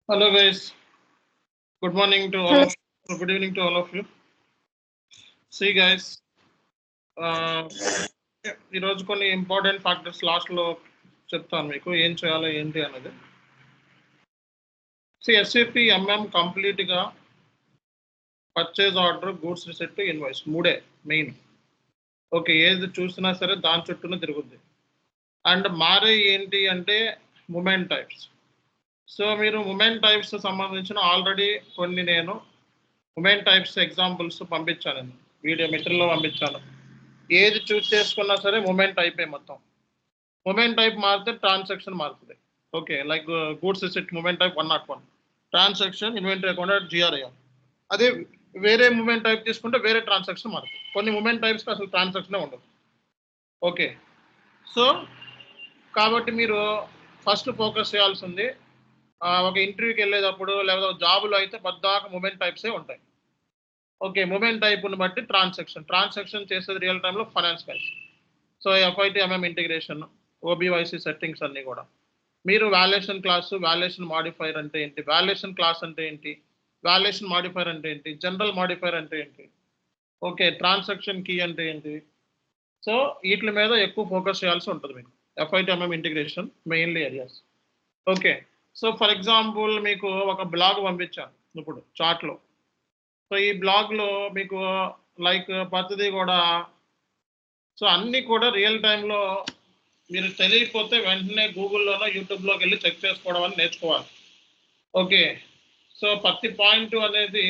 Hello guys, good morning to all Hello. of you. Good evening to all of you. See guys, ఈరోజు కొన్ని important factors లాస్ట్లో చెప్తాను మీకు ఏం చేయాలో ఏంటి అన్నది. ఎస్ఏపి ఎంఎం కంప్లీట్గా purchase order, goods receipt, invoice మూడే మెయిన్. ఓకే, ఏది చూసినా సరే దాని చుట్టూనే తిరుగుద్ది. అండ్ మారే ఏంటి అంటే మూమెంట్ టైప్స్. సో మీరు మూమెంట్ టైప్స్ సంబంధించిన ఆల్రెడీ కొన్ని నేను మూమెంట్ టైప్స్ ఎగ్జాంపుల్స్ పంపించాను, వీడియో మెటీరియల్లో పంపించాను. ఏది చూస్ చేసుకున్నా సరే మూమెంట్ టైపే మొత్తం. మూమెంట్ టైప్ మారితే ట్రాన్సాక్షన్ మారుతుంది. Okay, like goods receipt movement type 101, transaction inventory account GRI. అదే వేరే మూమెంట్ టైప్ తీసుకుంటే వేరే ట్రాన్సాక్షన్ మారుతుంది. కొన్ని మూమెంట్ టైప్స్కి అసలు ట్రాన్సాక్షనే ఉండదు. ఓకే, సో కాబట్టి మీరు ఫస్ట్ ఫోకస్ చేయాల్సింది ఒక ఇంటర్వ్యూకి వెళ్ళేటప్పుడు లేదా జాబులో అయితే పద్దాక మూమెంట్ టైప్సే ఉంటాయి. ఓకే, మూమెంట్ టైప్ని బట్టి ట్రాన్సాక్షన్ చేసేది రియల్ టైంలో finance guys. So FIT MM integration, OBYC settings అన్నీ కూడా. మీరు వాల్యుయేషన్ క్లాసు, వాల్యుయేషన్ మాడిఫైర్ అంటే ఏంటి, వాల్యుయేషన్ క్లాస్ అంటే ఏంటి, వాల్యుయేషన్ మాడిఫైర్ అంటే ఏంటి, జనరల్ మాడిఫైర్ అంటే ఏంటి, ఓకే ట్రాన్సాక్షన్ కీ అంటే ఏంటి. సో వీటి మీద ఎక్కువ ఫోకస్ చేయాల్సి ఉంటుంది మీకు FIT MM integration mainly areas. Okay, so for example మీకు ఒక బ్లాగ్ పంపించాను ఇప్పుడు చాట్లో. సో ఈ బ్లాగ్లో మీకు లైక్ ప్రతిదీ కూడా, సో అన్నీ కూడా రియల్ టైంలో మీరు తెలియకపోతే వెంటనే గూగుల్లోనో యూట్యూబ్లోకి వెళ్ళి చెక్ చేసుకోవడం అని నేర్చుకోవాలి. ఓకే, సో ప్రతి పాయింట్ అనేది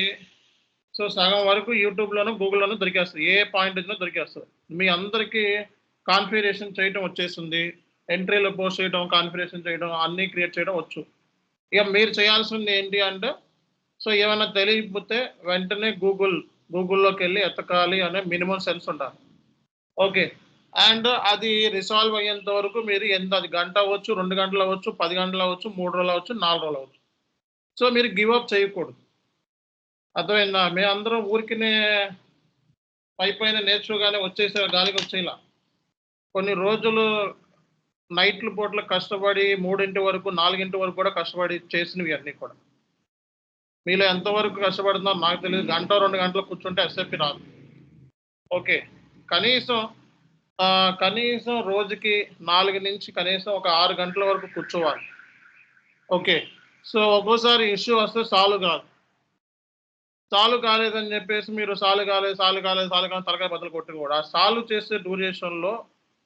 సో సగం వరకు యూట్యూబ్లోనూ గూగుల్లోనూ దొరికేస్తుంది, ఏ పాయింట్ వచ్చినా దొరికేస్తుంది. మీ అందరికీ కాన్ఫిగరేషన్ చేయడం వచ్చేస్తుంది, ఎంట్రీలో పోస్ట్ చేయడం, కాన్ఫిగరేషన్ చేయడం, అన్నీ క్రియేట్ చేయడం వచ్చు. ఇక మీరు చేయాల్సింది ఏంటి అంటే, సో ఏమైనా తెలియకపోతే వెంటనే గూగుల్లోకి వెళ్ళి ఎతకాలి అనే మినిమం సెన్స్ ఉండాలి. ఓకే, అండ్ అది రిసాల్వ్ అయ్యేంత వరకు మీరు అది గంట అవ్వచ్చు, 2 గంటలు అవ్వచ్చు, 10 గంటలు అవ్వచ్చు, 3 రోజులు అవ్వచ్చు, 4 రోజులు అవ్వచ్చు. సో మీరు గివప్ చేయకూడదు, అర్థమైందా? మేమందరం ఊరికినే పైన నేర్చుకోగానే వచ్చేసే గాలికి వచ్చేలా కొన్ని రోజులు నైట్లు పూట్ల కష్టపడి 3 వరకు 4 వరకు కూడా కష్టపడి చేసినవి అన్నీ కూడా. మీలో ఎంతవరకు కష్టపడుతున్నారు నాకు తెలియదు. గంట 2 గంటలు కూర్చుంటే ఎస్ఎపి రాదు. ఓకే, కనీసం రోజుకి 4 నుంచి కనీసం ఒక 6 గంటల వరకు కూర్చోవాలి. ఓకే, సో ఒక్కోసారి ఇష్యూ వస్తే సాల్వ్ కాలేదని చెప్పేసి మీరు సాల్వ్ కాలేదు తలకాయ బదులు కొట్టి కూడా సాల్వ్ చేసే డ్యూరేషన్లో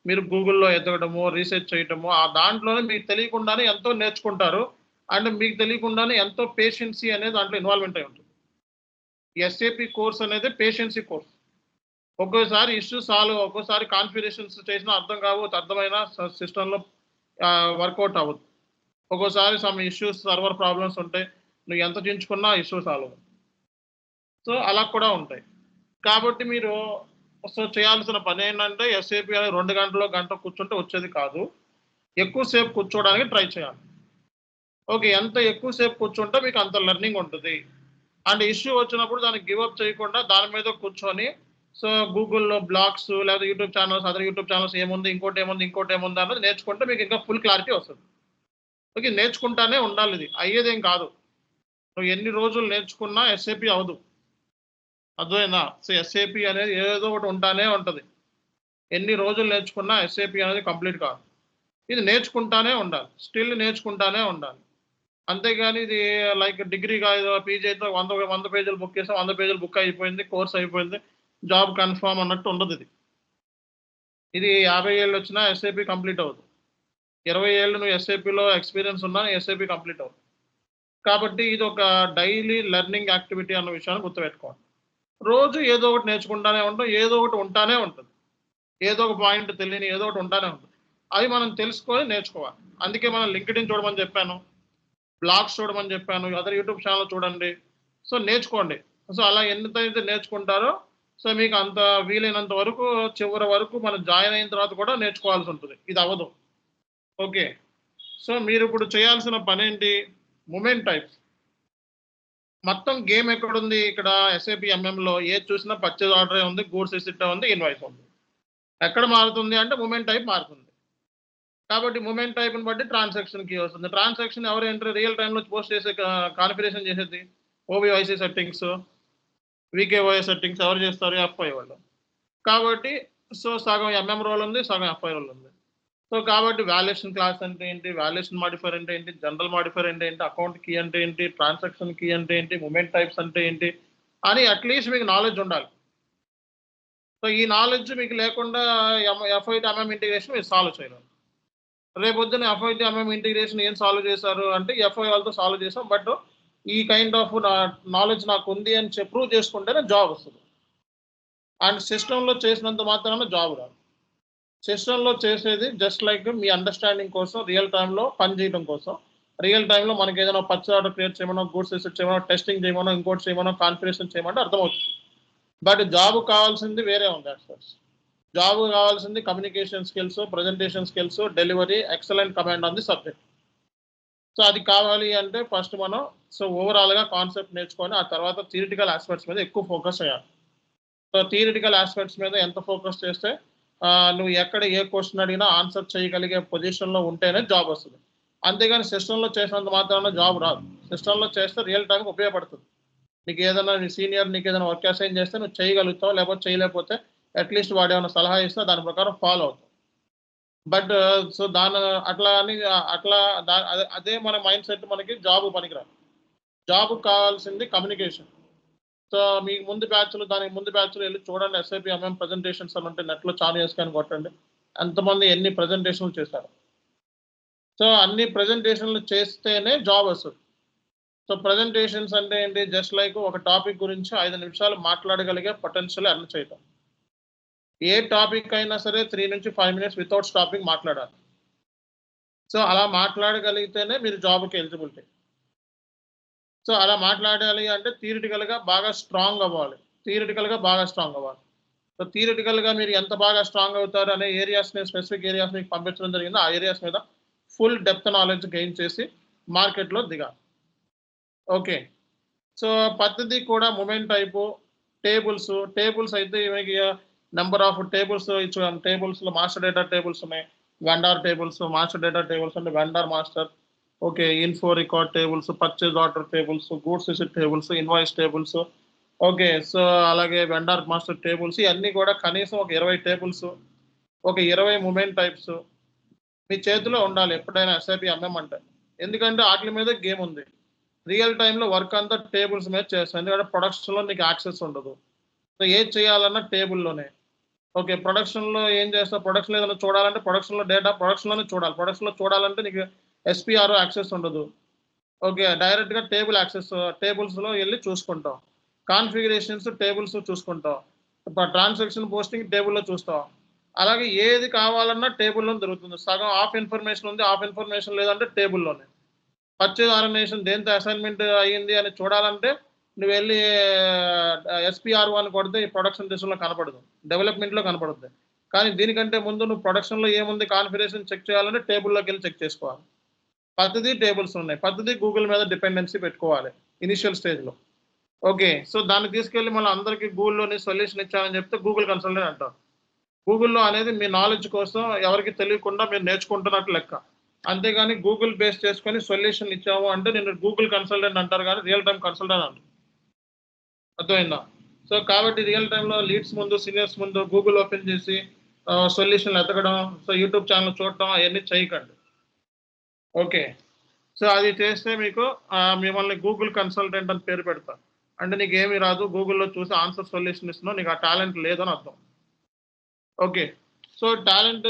మీరు గూగుల్లో ఎదగడము, రీసెర్చ్ చేయటము, ఆ దాంట్లోనే మీకు తెలియకుండానే ఎంతో నేర్చుకుంటారు. అండ్ మీకు తెలియకుండానే ఎంతో పేషెన్సీ అనేది దాంట్లో ఇన్వాల్వ్మెంట్ అయి ఉంటుంది. ఎస్ఏపి కోర్స్ అనేది పేషెన్సీ కోర్స్. ఒక్కోసారి ఇష్యూ సాల్వ్, ఒక్కోసారి కాన్ఫిగరేషన్స్ చేసినా అర్థం కావచ్చు, అర్థమైన సిస్టంలో వర్కౌట్ అవ్వదు. ఒక్కోసారి సమ్ ఇష్యూస్, సర్వర్ ప్రాబ్లమ్స్ ఉంటాయి, నువ్వు ఎంత చించుకున్నా ఇష్యూ సాల్వ్. సో అలా కూడా ఉంటాయి. కాబట్టి మీరు సో చేయాల్సిన పని ఏంటంటే ఎస్ఏపి అనేది 2 గంటలో గంట కూర్చుంటే వచ్చేది కాదు, ఎక్కువసేపు కూర్చోవడానికి ట్రై చేయాలి. ఓకే, ఎంత ఎక్కువసేపు కూర్చుంటే మీకు అంత లెర్నింగ్ ఉంటుంది. అండ్ ఇష్యూ వచ్చినప్పుడు దానికి గివప్ చేయకుండా దాని మీద కూర్చొని సో గూగుల్లో బ్లాగ్స్ లేదా YouTube channels, other YouTube channels ఏముంది, ఇంకోటి ఏముంది అన్నది నేర్చుకుంటే మీకు ఇంకా ఫుల్ క్లారిటీ వస్తుంది. ఓకే, నేర్చుకుంటానే ఉండాలి, ఇది అయ్యేదేం కాదు. నువ్వు ఎన్ని రోజులు నేర్చుకున్నా ఎస్ఏపి అవదు, అర్థమైందా? సో ఎస్ఏపి అనేది ఏదో ఒకటి ఉంటానే ఉంటుంది. ఎన్ని రోజులు నేర్చుకున్నా ఎస్ఏపి అనేది కంప్లీట్ కాదు. ఇది నేర్చుకుంటానే ఉండాలి, స్టిల్ నేర్చుకుంటానే ఉండాలి. అంతేగాని ఇది లైక్ డిగ్రీగా పీజీ అయితే 100 పేజీలు బుక్ చేసాం, 100 పేజీలు బుక్ అయిపోయింది, కోర్స్ అయిపోయింది, జాబ్ కన్ఫర్మ్ అన్నట్టు ఉండదు. ఇది 50 ఏళ్ళు వచ్చినా ఎస్ఏపి కంప్లీట్ అవ్వదు. 20 ఏళ్ళు నువ్వు ఎస్ఏపిలో ఎక్స్పీరియన్స్ ఉన్నా ఎస్ఏపి కంప్లీట్ అవ్వదు. కాబట్టి ఇది ఒక డైలీ లెర్నింగ్ యాక్టివిటీ అన్న విషయాన్ని గుర్తుపెట్టుకోవాలి. రోజు ఏదో ఒకటి నేర్చుకుంటానే ఉంటాం, ఏదో ఒకటి ఉంటానే ఉంటుంది, ఏదో ఒక పాయింట్ తెలియని ఏదో ఒకటి ఉంటానే ఉంటుంది. అవి మనం తెలుసుకొని నేర్చుకోవాలి. అందుకే మనం లింక్డ్ఇన్ చూడమని చెప్పాను, బ్లాగ్స్ చూడమని చెప్పాను, అదర్ యూట్యూబ్ ఛానల్ చూడండి. సో నేర్చుకోండి. సో అలా ఎంతైతే నేర్చుకుంటారో సో మీకు అంత వీలైనంత వరకు చివరి వరకు మనం జాయిన్ అయిన తర్వాత కూడా నేర్చుకోవాల్సి ఉంటుంది, ఇది అవ్వదు. ఓకే, సో మీరు ఇప్పుడు చేయాల్సిన పని ఏంటి, మూమెంట్ టైప్స్. మొత్తం గేమ్ ఎక్కడుంది ఇక్కడ ఎస్ఏపి ఎంఎంలో? ఏది చూసినా పర్చేజ్ ఆర్డర్ ఉంది, గూడ్స్ రిసిప్ట్ ఉంది, ఇన్వాయిస్ ఉంది. ఎక్కడ మారుతుంది అంటే మూమెంట్ టైప్ మారుతుంది. కాబట్టి మూమెంట్ టైప్ని బట్టి ట్రాన్సాక్షన్ కీ వస్తుంది. ట్రాన్సాక్షన్ ఎవరు ఎంటర్ రియల్ టైంలో పోస్ట్ చేసే కాన్ఫిగరేషన్ చేసేది ఓబీఐసీ సెట్టింగ్స్, వీకేఓఐ సెట్టింగ్స్ ఎవరు చేస్తారు? ఎఫ్ఐ వాళ్ళు. కాబట్టి సో సగం ఎంఎం రోల్ ఉంది, సగం ఎఫ్ఐ రోల్ ఉంది. సో కాబట్టి వాల్యుయేషన్ క్లాస్ అంటే ఏంటి, వాల్యుయేషన్ మాడిఫైర్ అంటే ఏంటి, జనరల్ మాడిఫైర్ అంటే ఏంటి, అకౌంట్ కీ అంటే ఏంటి, ట్రాన్సాక్షన్ కీ అంటే ఏంటి, మూమెంట్ టైప్స్ అంటే ఏంటి అని అట్లీస్ట్ మీకు నాలెడ్జ్ ఉండాలి. సో ఈ నాలెడ్జ్ మీకు లేకుండా ఎఫ్ఐ టు ఎంఎం ఇంటిగ్రేషన్ మీరు సాల్వ్ చేయలేరు. రేపొద్దున ఎఫ్ఐ టు ఎంఎం ఇంటిగ్రేషన్ ఏం సాల్వ్ చేశారు అంటే ఎఫ్ఐ వాళ్ళతో సాల్వ్ చేసాం, బట్ ఈ కైండ్ ఆఫ్ నాలెడ్జ్ నాకు ఉంది అని ప్రూవ్ చేసుకుంటేనే జాబ్ వస్తుంది. అండ్ సిస్టంలో చేసినంత మాత్రాన జాబ్ రాదు. సిస్టంలో చేసేది జస్ట్ లైక్ మీ అండర్స్టాండింగ్ కోసం, రియల్ టైంలో పని చేయడం కోసం. రియల్ టైంలో మనకి ఏదైనా పర్చేస్ ఆర్డర్ క్రియేట్ చేయమనో, గూడ్స్ రిసీట్ చేయమనో, టెస్టింగ్ చేయమనో, ఇంకోటి చేయమనో, కాన్ఫిగరేషన్ చేయమనో అర్థమవుతుంది. బట్ జాబ్ కావాల్సింది వేరే ఉంది. జాబ్ కావాల్సింది communication skills, presentation skills, delivery, excellent command on the subject. So అది కావాలి అంటే ఫస్ట్ మనం ఓవరాల్గా కాన్సెప్ట్ నేర్చుకొని ఆ తర్వాత థియరిటికల్ ఆస్పెక్ట్స్ మీద ఎక్కువ ఫోకస్ చేయాలి. సో థియరిటికల్ ఆస్పెక్ట్స్ మీద ఎంత ఫోకస్ చేస్తే నువ్వు ఎక్కడ ఏ క్వశ్చన్ అడిగినా ఆన్సర్ చేయగలిగే పొజిషన్లో ఉంటేనే జాబ్ వస్తుంది. అంతేగాని సిస్టంలో చేసినంత మాత్రాన జాబ్ రాదు. సిస్టంలో చేస్తే రియల్ టైంకి ఉపయోగపడుతుంది. నీకు ఏదైనా నీ సీనియర్ నీకు ఏదైనా వర్క్ అసైన్ చేస్తే నువ్వు చేయగలుగుతావు, లేకపోతే చేయలేకపోతే అట్లీస్ట్ వాడు ఏమైనా సలహా ఇస్తే దాని ప్రకారం ఫాలో అవుతావు. బట్ సో అట్లా అని అదే మన మైండ్ సెట్ మనకి జాబ్ పనికిరాదు. జాబ్ కావాల్సింది కమ్యూనికేషన్. సో మీకు ముందు బ్యాచ్లు దానికి ముందు బ్యాచ్లు వెళ్ళి చూడండి. ఎస్ఐపి ఎంఎం ప్రజెంటేషన్స్ అని ఉంటే నెట్లో చాలు చేసుకొని కొట్టండి. ఎంతమంది ఎన్ని ప్రజెంటేషన్లు చేశారు. సో అన్ని ప్రజెంటేషన్లు చేస్తేనే జాబ్ వస్తుంది. సో ప్రజెంటేషన్స్ అంటే ఏంటి, జస్ట్ లైక్ ఒక టాపిక్ గురించి 5 నిమిషాలు మాట్లాడగలిగే పొటెన్షియల్ ఎర్న్ చేయటం. ఏ టాపిక్ అయినా సరే 3 నుంచి 5 మినిట్స్ వితౌట్ స్టాపింగ్ మాట్లాడాలి. సో అలా మాట్లాడగలిగితేనే మీరు జాబ్కి ఎలిజిబిలిటీ. సో అలా మాట్లాడాలి అంటే థియరిటికల్గా బాగా స్ట్రాంగ్ అవ్వాలి. సో థియరిటికల్గా మీరు ఎంత బాగా స్ట్రాంగ్ అవుతారు అనే ఏరియాస్ని, స్పెసిఫిక్ ఏరియాస్ మీకు పంపించడం జరిగింది. ఆ ఏరియాస్ మీద ఫుల్ డెప్త్ నాలెడ్జ్ గెయిన్ చేసి మార్కెట్లో దిగాలి. ఓకే. సో పద్ధతి కూడా మూమెంట్ టైపు, టేబుల్స్ అయితే మీకు నెంబర్ ఆఫ్ టేబుల్స్ ఇచ్చాం. టేబుల్స్లో మాస్టర్ డేటా టేబుల్స్ ఉన్నాయి, vendor tables, master data tables అంటే vendor master. Okay. Info record tables, purchase order tables, goods receipt tables, invoice tables. Okay. So అలాగే vendor master tables ఇవన్నీ కూడా కనీసం ఒక 20 టేబుల్స్, ఒక 20 మూమెంట్ టైప్స్ మీ చేతిలో ఉండాలి ఎప్పుడైనా ఎస్ఐపి ఎంఎం అంటే. ఎందుకంటే వాటి మీద గేమ్ ఉంది. రియల్ టైంలో వర్క్ అంతా టేబుల్స్ మీద చేస్తాం. ఎందుకంటే ప్రొడక్షన్లో నీకు యాక్సెస్ ఉండదు. సో ఏది చేయాలన్నా టేబుల్లోనే. ఓకే. ప్రొడక్షన్లో ఏం చేస్తావు, ప్రొడక్షన్ ఏదైనా చూడాలంటే ప్రొడక్షన్లో డేటా ప్రొడక్షన్లోనే చూడాలి. ప్రొడక్షన్లో చూడాలంటే నీకు ఎస్పీఆర్ యాక్సెస్ ఉండదు. ఓకే. డైరెక్ట్గా టేబుల్ యాక్సెస్, టేబుల్స్లో వెళ్ళి చూసుకుంటాం. కాన్ఫిగరేషన్స్ టేబుల్స్ చూసుకుంటాం. ట్రాన్సాక్షన్ పోస్టింగ్ టేబుల్లో చూస్తాం. అలాగే ఏది కావాలన్నా టేబుల్లో దొరుకుతుంది. సగం ఆఫ్ ఇన్ఫర్మేషన్ ఉంది, ఆఫ్ ఇన్ఫర్మేషన్ లేదంటే టేబుల్లోనే. పర్చేజ్ ఆర్గనైజేషన్ దేంతో అసైన్మెంట్ అయ్యింది అని చూడాలంటే నువ్వు వెళ్ళి ఎస్పీఆర్ అని కొడితే ఈ ప్రొడక్షన్ డివిజన్లో కనపడదు, డెవలప్మెంట్లో కనపడుతుంది. కానీ దీనికంటే ముందు నువ్వు ప్రొడక్షన్లో ఏముంది కాన్ఫిగరేషన్ చెక్ చేయాలంటే టేబుల్లోకి వెళ్ళి చెక్ చేసుకోవాలి. పద్ధతి టేబుల్స్ ఉన్నాయి. పద్ధతి గూగుల్ మీద డిపెండెన్సీ పెట్టుకోవాలి ఇనిషియల్ స్టేజ్లో. ఓకే. సో దాన్ని తీసుకెళ్ళి మళ్ళీ అందరికీ గూగుల్లోని సొల్యూషన్ ఇచ్చానని చెప్తే గూగుల్ కన్సల్టెంట్ అంటారు. గూగుల్లో అనేది మీ నాలెడ్జ్ కోసం ఎవరికి తెలియకుండా మీరు నేర్చుకుంటున్నట్టు లెక్క. అంతేగాని గూగుల్ బేస్ చేసుకొని సొల్యూషన్ ఇచ్చాము అంటే నేను గూగుల్ కన్సల్టెంట్ అంటారు కానీ రియల్ టైం కన్సల్టెంట్ అంటారు. అర్థమైందా? సో కాబట్టి రియల్ టైంలో లీడ్స్ ముందు, సీనియర్స్ ముందు గూగుల్ ఓపెన్ చేసి సొల్యూషన్లు ఎతకడం, సో యూట్యూబ్ ఛానల్ చూడటం అవన్నీ చేయకండి. ఓకే. సో అది చేస్తే మీకు మిమ్మల్ని గూగుల్ కన్సల్టెంట్ అని పేరు పెడతారు. అంటే నీకు ఏమీ రాదు, గూగుల్లో చూసి ఆన్సర్ సొల్యూషన్ ఇస్తున్నావు, నీకు ఆ టాలెంట్ లేదని అర్థం. ఓకే. సో టాలెంట్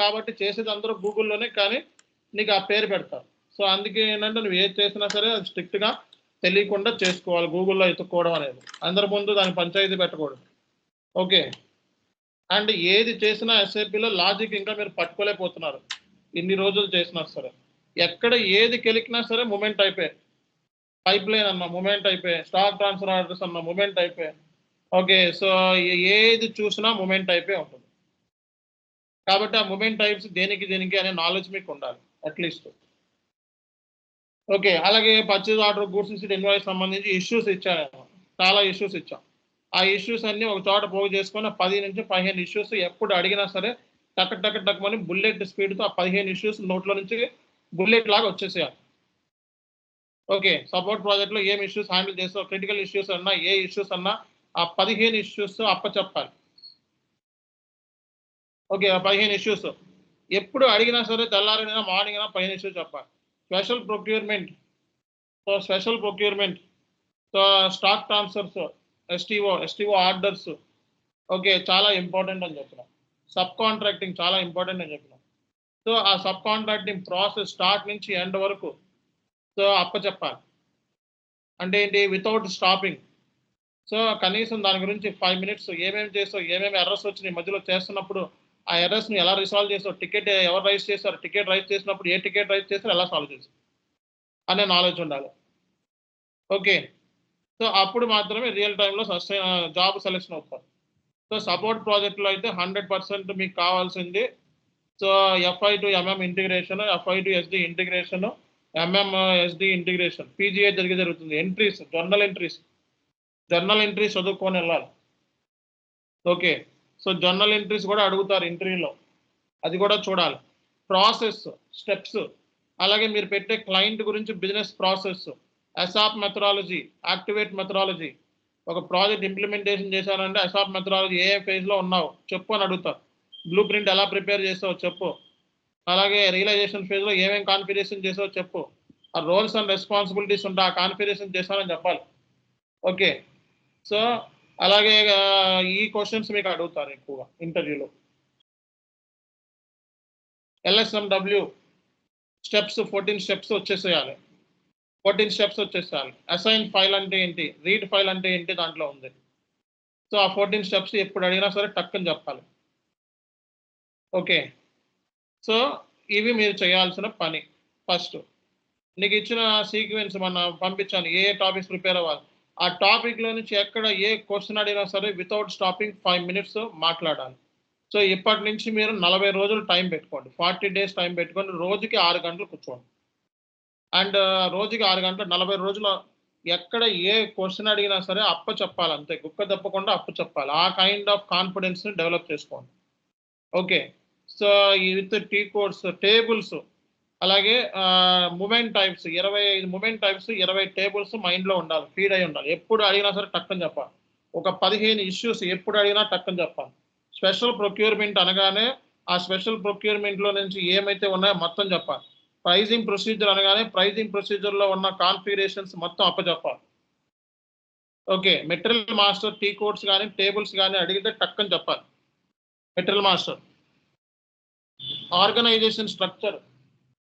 కాబట్టి చేసేది అందరూ గూగుల్లోనే, కానీ నీకు ఆ పేరు పెడతారు. సో అందుకే ఏంటంటే నువ్వు ఏది చేసినా సరే అది స్ట్రిక్ట్గా తెలియకుండా చేసుకోవాలి. గూగుల్లో ఎత్తుక్కోవడం అనేది అందరి ముందు దాని పంచాయతీ పెట్టకూడదు. ఓకే. అండ్ ఏది చేసినా ఎస్ఐపిలో లాజిక్ ఇంకా మీరు పట్టుకోలేకపోతున్నారు. ఇన్ని రోజులు చేసినా సరే ఎక్కడ ఏది కెలికినా సరే మూమెంట్ అయిపోయాయి. పైప్ లైన్ అన్న మూమెంట్ అయిపోయాయి, స్టాక్ ట్రాన్స్ఫర్ ఆర్డర్స్ అన్న మూమెంట్ అయిపోయాయి. ఓకే. సో ఏది చూసినా మూమెంట్ అయిపోయి ఉంటుంది. కాబట్టి ఆ మూమెంట్ టైప్స్ దేనికి అనే నాలెడ్జ్ మీకు ఉండాలి అట్లీస్ట్. ఓకే. అలాగే purchase order, goods receipt, invoice సంబంధించి ఇష్యూస్ ఇచ్చాను. చాలా ఇష్యూస్ ఇచ్చాం. ఆ ఇష్యూస్ అన్నీ ఒక చోట పోగు చేసుకొని 10 నుంచి 15 ఇష్యూస్ ఎప్పుడు అడిగినా సరే టక్ టక్ టక్ అని బుల్లెట్ స్పీడ్తో ఆ 15 ఇష్యూస్ నోట్లో నుంచి బుల్లెట్ లాగా వచ్చేసేయాలి. ఓకే. సపోర్ట్ ప్రాజెక్ట్‌లో ఏం ఇష్యూస్ హ్యాండిల్ చేస్తావు, క్రిటికల్ ఇష్యూస్ అన్నా, ఏ ఇష్యూస్ అన్నా ఆ 15 ఇష్యూస్ అప్పచెప్పాలి. ఓకే. ఆ 15 ఇష్యూస్. ఎప్పుడు అడిగినా సరే తెల్లారినా, మార్నింగ్ అయినా 15 ఇష్యూస్ చెప్పాలి. Special procurement. Special procurement. Stock transfers, STO orders. Okay. చాలా ఇంపార్టెంట్ అని చెప్పిన. సబ్ కాంట్రాక్టింగ్ చాలా ఇంపార్టెంట్ అని చెప్పిన. ఆ సబ్ కాంట్రాక్టింగ్ ప్రాసెస్ స్టార్ట్ నుంచి ఎండ్ వరకు అప్పచెప్పాలి. అంటే ఏంటి? Without stopping. కనీసం దాని గురించి 5 మినిట్స్ ఏమేమి చేసావు? ఏమేమి ఎర్రర్స్ వచ్చినాయి మధ్యలో చేస్తున్నప్పుడు, ఆ ఎర్రర్స్‌ని ఎలా రిసాల్వ్ చేసావు? టికెట్ ఎవరు రైజ్ చేశారు? టికెట్ రైజ్ చేసినప్పుడు ఏ టికెట్ రైజ్ చేసారో ఎలా సాల్వ్ చేసావు? అనే నాలెడ్జ్ ఉండాలి. ఓకే. అప్పుడు మాత్రమే రియల్ టైమ్‌లో జాబ్ సెలక్షన్ అవుతారు. సపోర్ట్ ప్రాజెక్ట్‌లో అయితే 100% మీకు కావాల్సింది so, FI to MM integration, FI to SD integration, MM SD integration. PGA జరుగుతుంది. ఎంట్రీస్, జర్నల్ ఎంట్రీస్ చదువుకొనెళ్ళాలి. ఓకే. జర్నల్ ఎంట్రీస్ కూడా అడుగుతారు ఇంటర్వ్యూలో. అది కూడా చూడాలి. ప్రాసెస్, స్టెప్స్, అలాగే మీరు పెట్టే క్లయింట్ గురించి business process, ASAP methodology, activate methodology. ఒక ప్రాజెక్ట్ ఇంప్లిమెంటేషన్ చేశానంటే అసాప్ మెథడాలజీ ఏ ఫేజ్‌లో ఉన్నావు చెప్పు అని అడుగుతారు. బ్లూ ప్రింట్ ఎలా ప్రిపేర్ చేసావో చెప్పు. అలాగే రియలైజేషన్ ఫేజ్‌లో ఏమేం కాన్ఫిగరేషన్ చేసావో చెప్పు. ఆ రోల్స్ అండ్ రెస్పాన్సిబిలిటీస్ ఉంటాయి. ఆ కాన్ఫిగరేషన్ చేశానని చెప్పాలి. ఓకే. సో, అలాగే ఈ క్వెషన్స్ మీకు అడుగుతారు ఎక్కువగా ఇంటర్వ్యూలో. ఎల్ఎస్ఎండబ్ల్యూ స్టెప్స్ 14 స్టెప్స్ వచ్చేసేయాలి. 14 స్టెప్స్ వచ్చేసేయాలి. అసైన్ ఫైల్ అంటే ఏంటి? రీడ్ ఫైల్ అంటే ఏంటి? దాంట్లో ఉంది. ఆ 14 స్టెప్స్ ఎప్పుడు అడిగినా సరే టక్కని చెప్పాలి. ఓకే. సో, ఇవి మీరు చేయాల్సిన పని ఫస్ట్. నీకిచ్చిన సీక్వెన్స్ మొన్న పంపించాను. ఏ టాపిక్స్ ప్రిపేర్ అవ్వాలి. ఆ టాపిక్‌లో నుంచి ఎక్కడ ఏ క్వెషన్ అడిగినా సరే వితౌట్ స్టాపింగ్ 5 మినిట్స్ మాట్లాడాలి. ఇప్పటి నుంచి మీరు 40 రోజులు టైం పెట్టుకోండి. 40 డేస్ టైం పెట్టుకొని రోజుకి 6 గంటలు కూర్చోండి. అండ్ రోజుకి 6 గంటలు 40 రోజులు ఎక్కడ ఏ క్వెషన్ అడిగినా సరే చెప్పాలి అంతే. గుక్క తప్పకుండా చెప్పాలి. ఆ కైండ్ ఆఫ్ కాన్ఫిడెన్స్‌ని డెవలప్ చేసుకోండి. ఓకే. సో, ఈ విత్ టీ కోడ్స్, టేబుల్స్ అలాగే movement types 25 movement types, 20 tables మైండ్‌లో ఉండాలి. ఫీడ్ అయ్యి ఉండాలి. ఎప్పుడు అడిగినా సరే టక్కని చెప్పాలి. ఒక 15 ఇష్యూస్ ఎప్పుడు అడిగినా టక్కని చెప్పాలి. స్పెషల్ ప్రొక్యూర్‌మెంట్ అనగానే ఆ స్పెషల్ ప్రొక్యూర్‌మెంట్‌లో నుంచి ఏమైతే ఉన్నాయో మొత్తం చెప్పాలి. ప్రైజింగ్ ప్రొసీజర్ అనగానే ప్రైజింగ్ ప్రొసీజర్‌లో ఉన్న కాన్ఫిగరేషన్స్ మొత్తం అప్పజెప్పాలి. Okay. Material master T codes గాని, టేబుల్స్ గాని అడిగితే టక్కని చెప్పాలి. Material master. Organization structure,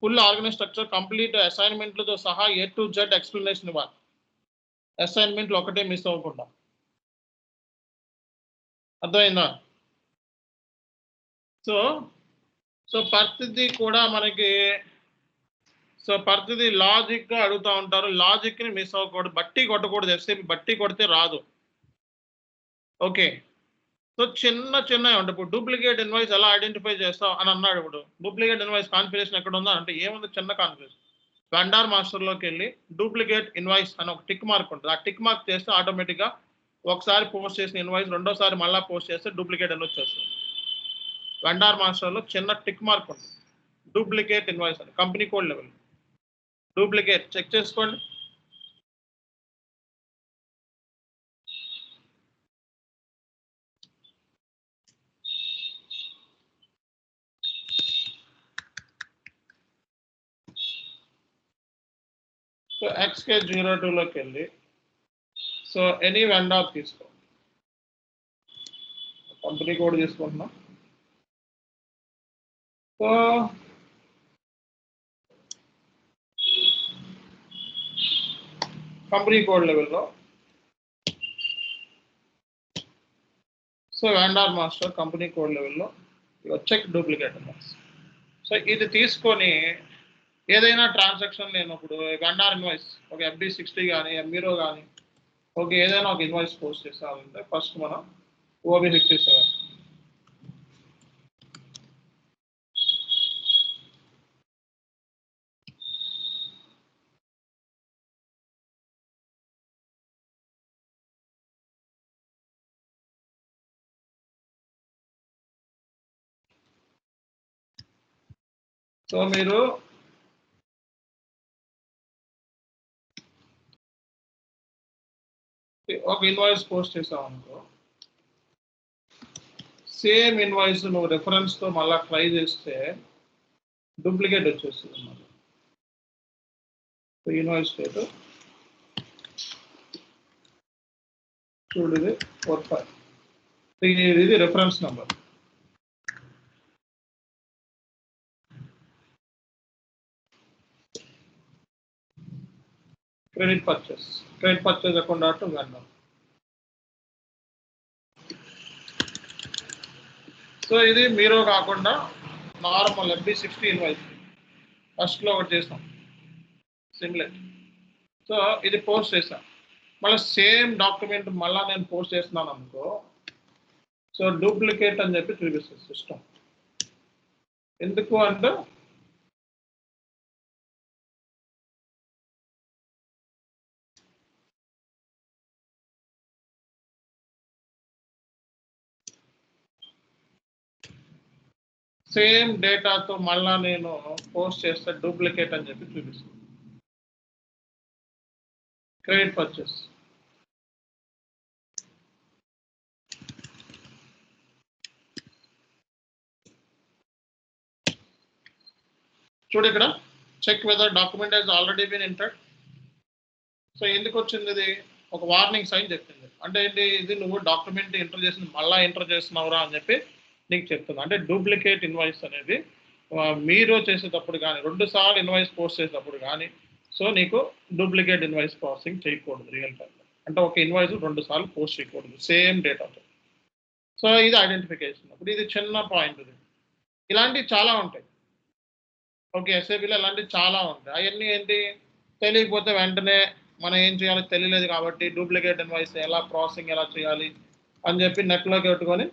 full organize structure complete అసైన్‌మెంట్‌లతో సహా ఏ టు జెడ్ ఎక్స్‌ప్లనేషన్ ఇవ్వాలి. అసైన్‌మెంట్‌లు ఒకటే మిస్ అవ్వకుండా. అర్థమైందా? సో, ప్రతిది కూడా మనకి ప్రతిది లాజిక్‌గా అడుగుతా ఉంటారు. లాజిక్‌ని మిస్ అవ్వకూడదు. బట్టి కొట్టకూడదు. ఎస్‌ఏపీ బట్టి కొడితే రాదు. ఓకే. చిన్నయి ఉంటాయి. ఇప్పుడు డూప్లికేట్ ఇన్వాయిస్ ఎలా ఐడెంటిఫై చేస్తావు అని అన్నాడు ఇప్పుడు. డూప్లికేట్ ఇన్వాయిస్ కాన్ఫిగరేషన్ ఎక్కడుందా అంటే ఏముంది చిన్న కాన్ఫిగరేషన్. వెండార్ మాస్టర్‌లోకెళ్ళి డూప్లికేట్ ఇన్వాయిస్ అని ఒక టిక్ మార్క్ ఉంటది. ఆ టిక్ మార్క్ చేస్తే ఆటోమేటిక్‌గా ఒకసారి పోస్ట్ చేసిన ఇన్వాయిస్ రెండోసారి మళ్ళా పోస్ట్ చేస్తే డూప్లికేట్ అని వచ్చేస్తది. వెండార్ మాస్టర్‌లో చిన్న టిక్ మార్క్ ఉంటుంది. డూప్లికేట్ ఇన్వాయిస్ అని company code level. Duplicate check చేసుకోండి. XK02లోకెళ్ళి ఎనీ వెండార్ తీసుకో. కంపెనీ కోడ్ తీసుకుంటున్నా. సో కంపెనీ కోడ్ లెవెల్‌లో వెండార్ మాస్టర్ కంపెనీ కోడ్ లెవెల్‌లో చెక్ డూప్లికేట్ ఇన్వాయిస్. ఇది తీసుకొని ఏదైనా ట్రాన్సాక్షన్ నేను ఇప్పుడు వెండార్ ఇన్వాయిస్ ఒక FD60 గాని, ఎంబీరో గాని ఓకే. ఏదైనా ఒక ఇన్వాయిస్ పోస్ట్ చేసామంటే ఫస్ట్ మనం OB57 సో మీరు ఒక ఇన్వాయిస్ పోస్ట్ చేసావు అనుకో, సేమ్ ఇన్వాయిస్ నువ్వు రెఫరెన్స్తో మళ్ళీ ట్రై చేస్తే డూప్లికేట్ వచ్చేస్తుంది అన్నమాట. ఇన్వాయిస్ డేట్ చూడు, ఇది 45, ఇది reference number. Credit purchase account dot vendor. So ఇది మీరు కాకుండా నార్మల్ FB60 ఇన్వాయిస్ ఫస్ట్లో ఒకటి చేస్తాం సిమ్లెట్. సో ఇది పోస్ట్ చేస్తాను, మళ్ళీ సేమ్ డాక్యుమెంట్ మళ్ళీ నేను పోస్ట్ చేస్తున్నాను అనుకో, సో డూప్లికేట్ అని చెప్పి చూపిస్తుంది సిస్టమ్. ఎందుకు అంటే సేమ్ డేటాతో మళ్ళా నేను పోస్ట్ చేస్తే డూప్లికేట్ అని చెప్పి చూపిస్తుంది. క్రెడిట్ పర్చేస్ చూడు, ఇక్కడ check whether document has already been entered. So ఎందుకు వచ్చింది ఇది? ఒక వార్నింగ్ సైన్ చెప్పింది. అంటే ఏంటి, ఇది నువ్వు డాక్యుమెంట్ ఎంటర్ చేసింది మళ్ళీ ఎంటర్ చేస్తున్నావురా అని చెప్పి నీకు చెప్తుంది. అంటే డూప్లికేట్ ఇన్వాయిస్ అనేది మీరు చేసేటప్పుడు కానీ 2 సార్లు ఇన్వాయిస్ పోస్ట్ చేసేటప్పుడు కానీ సో నీకు డూప్లికేట్ ఇన్వాయిస్ ప్రాసెసింగ్ చేయకూడదు రియల్ టైంలో. అంటే ఒక ఇన్వాయిస్ 2 సార్లు పోస్ట్ చేయకూడదు సేమ్ డేటాతో. సో ఇది ఐడెంటిఫికేషన్. ఇప్పుడు ఇది చిన్న పాయింట్. ఇది ఇలాంటివి చాలా ఉంటాయి. ఓకే, SAPలో ఇలాంటివి చాలా ఉంటాయి. అవన్నీ ఏంటి, తెలియకపోతే వెంటనే మనం ఏం చేయాలో తెలియలేదు కాబట్టి డూప్లికేట్ ఇన్వాయిస్ ఎలా ప్రాసెసింగ్ ఎలా చేయాలి అని చెప్పి నెట్లో కొట్టుకొని,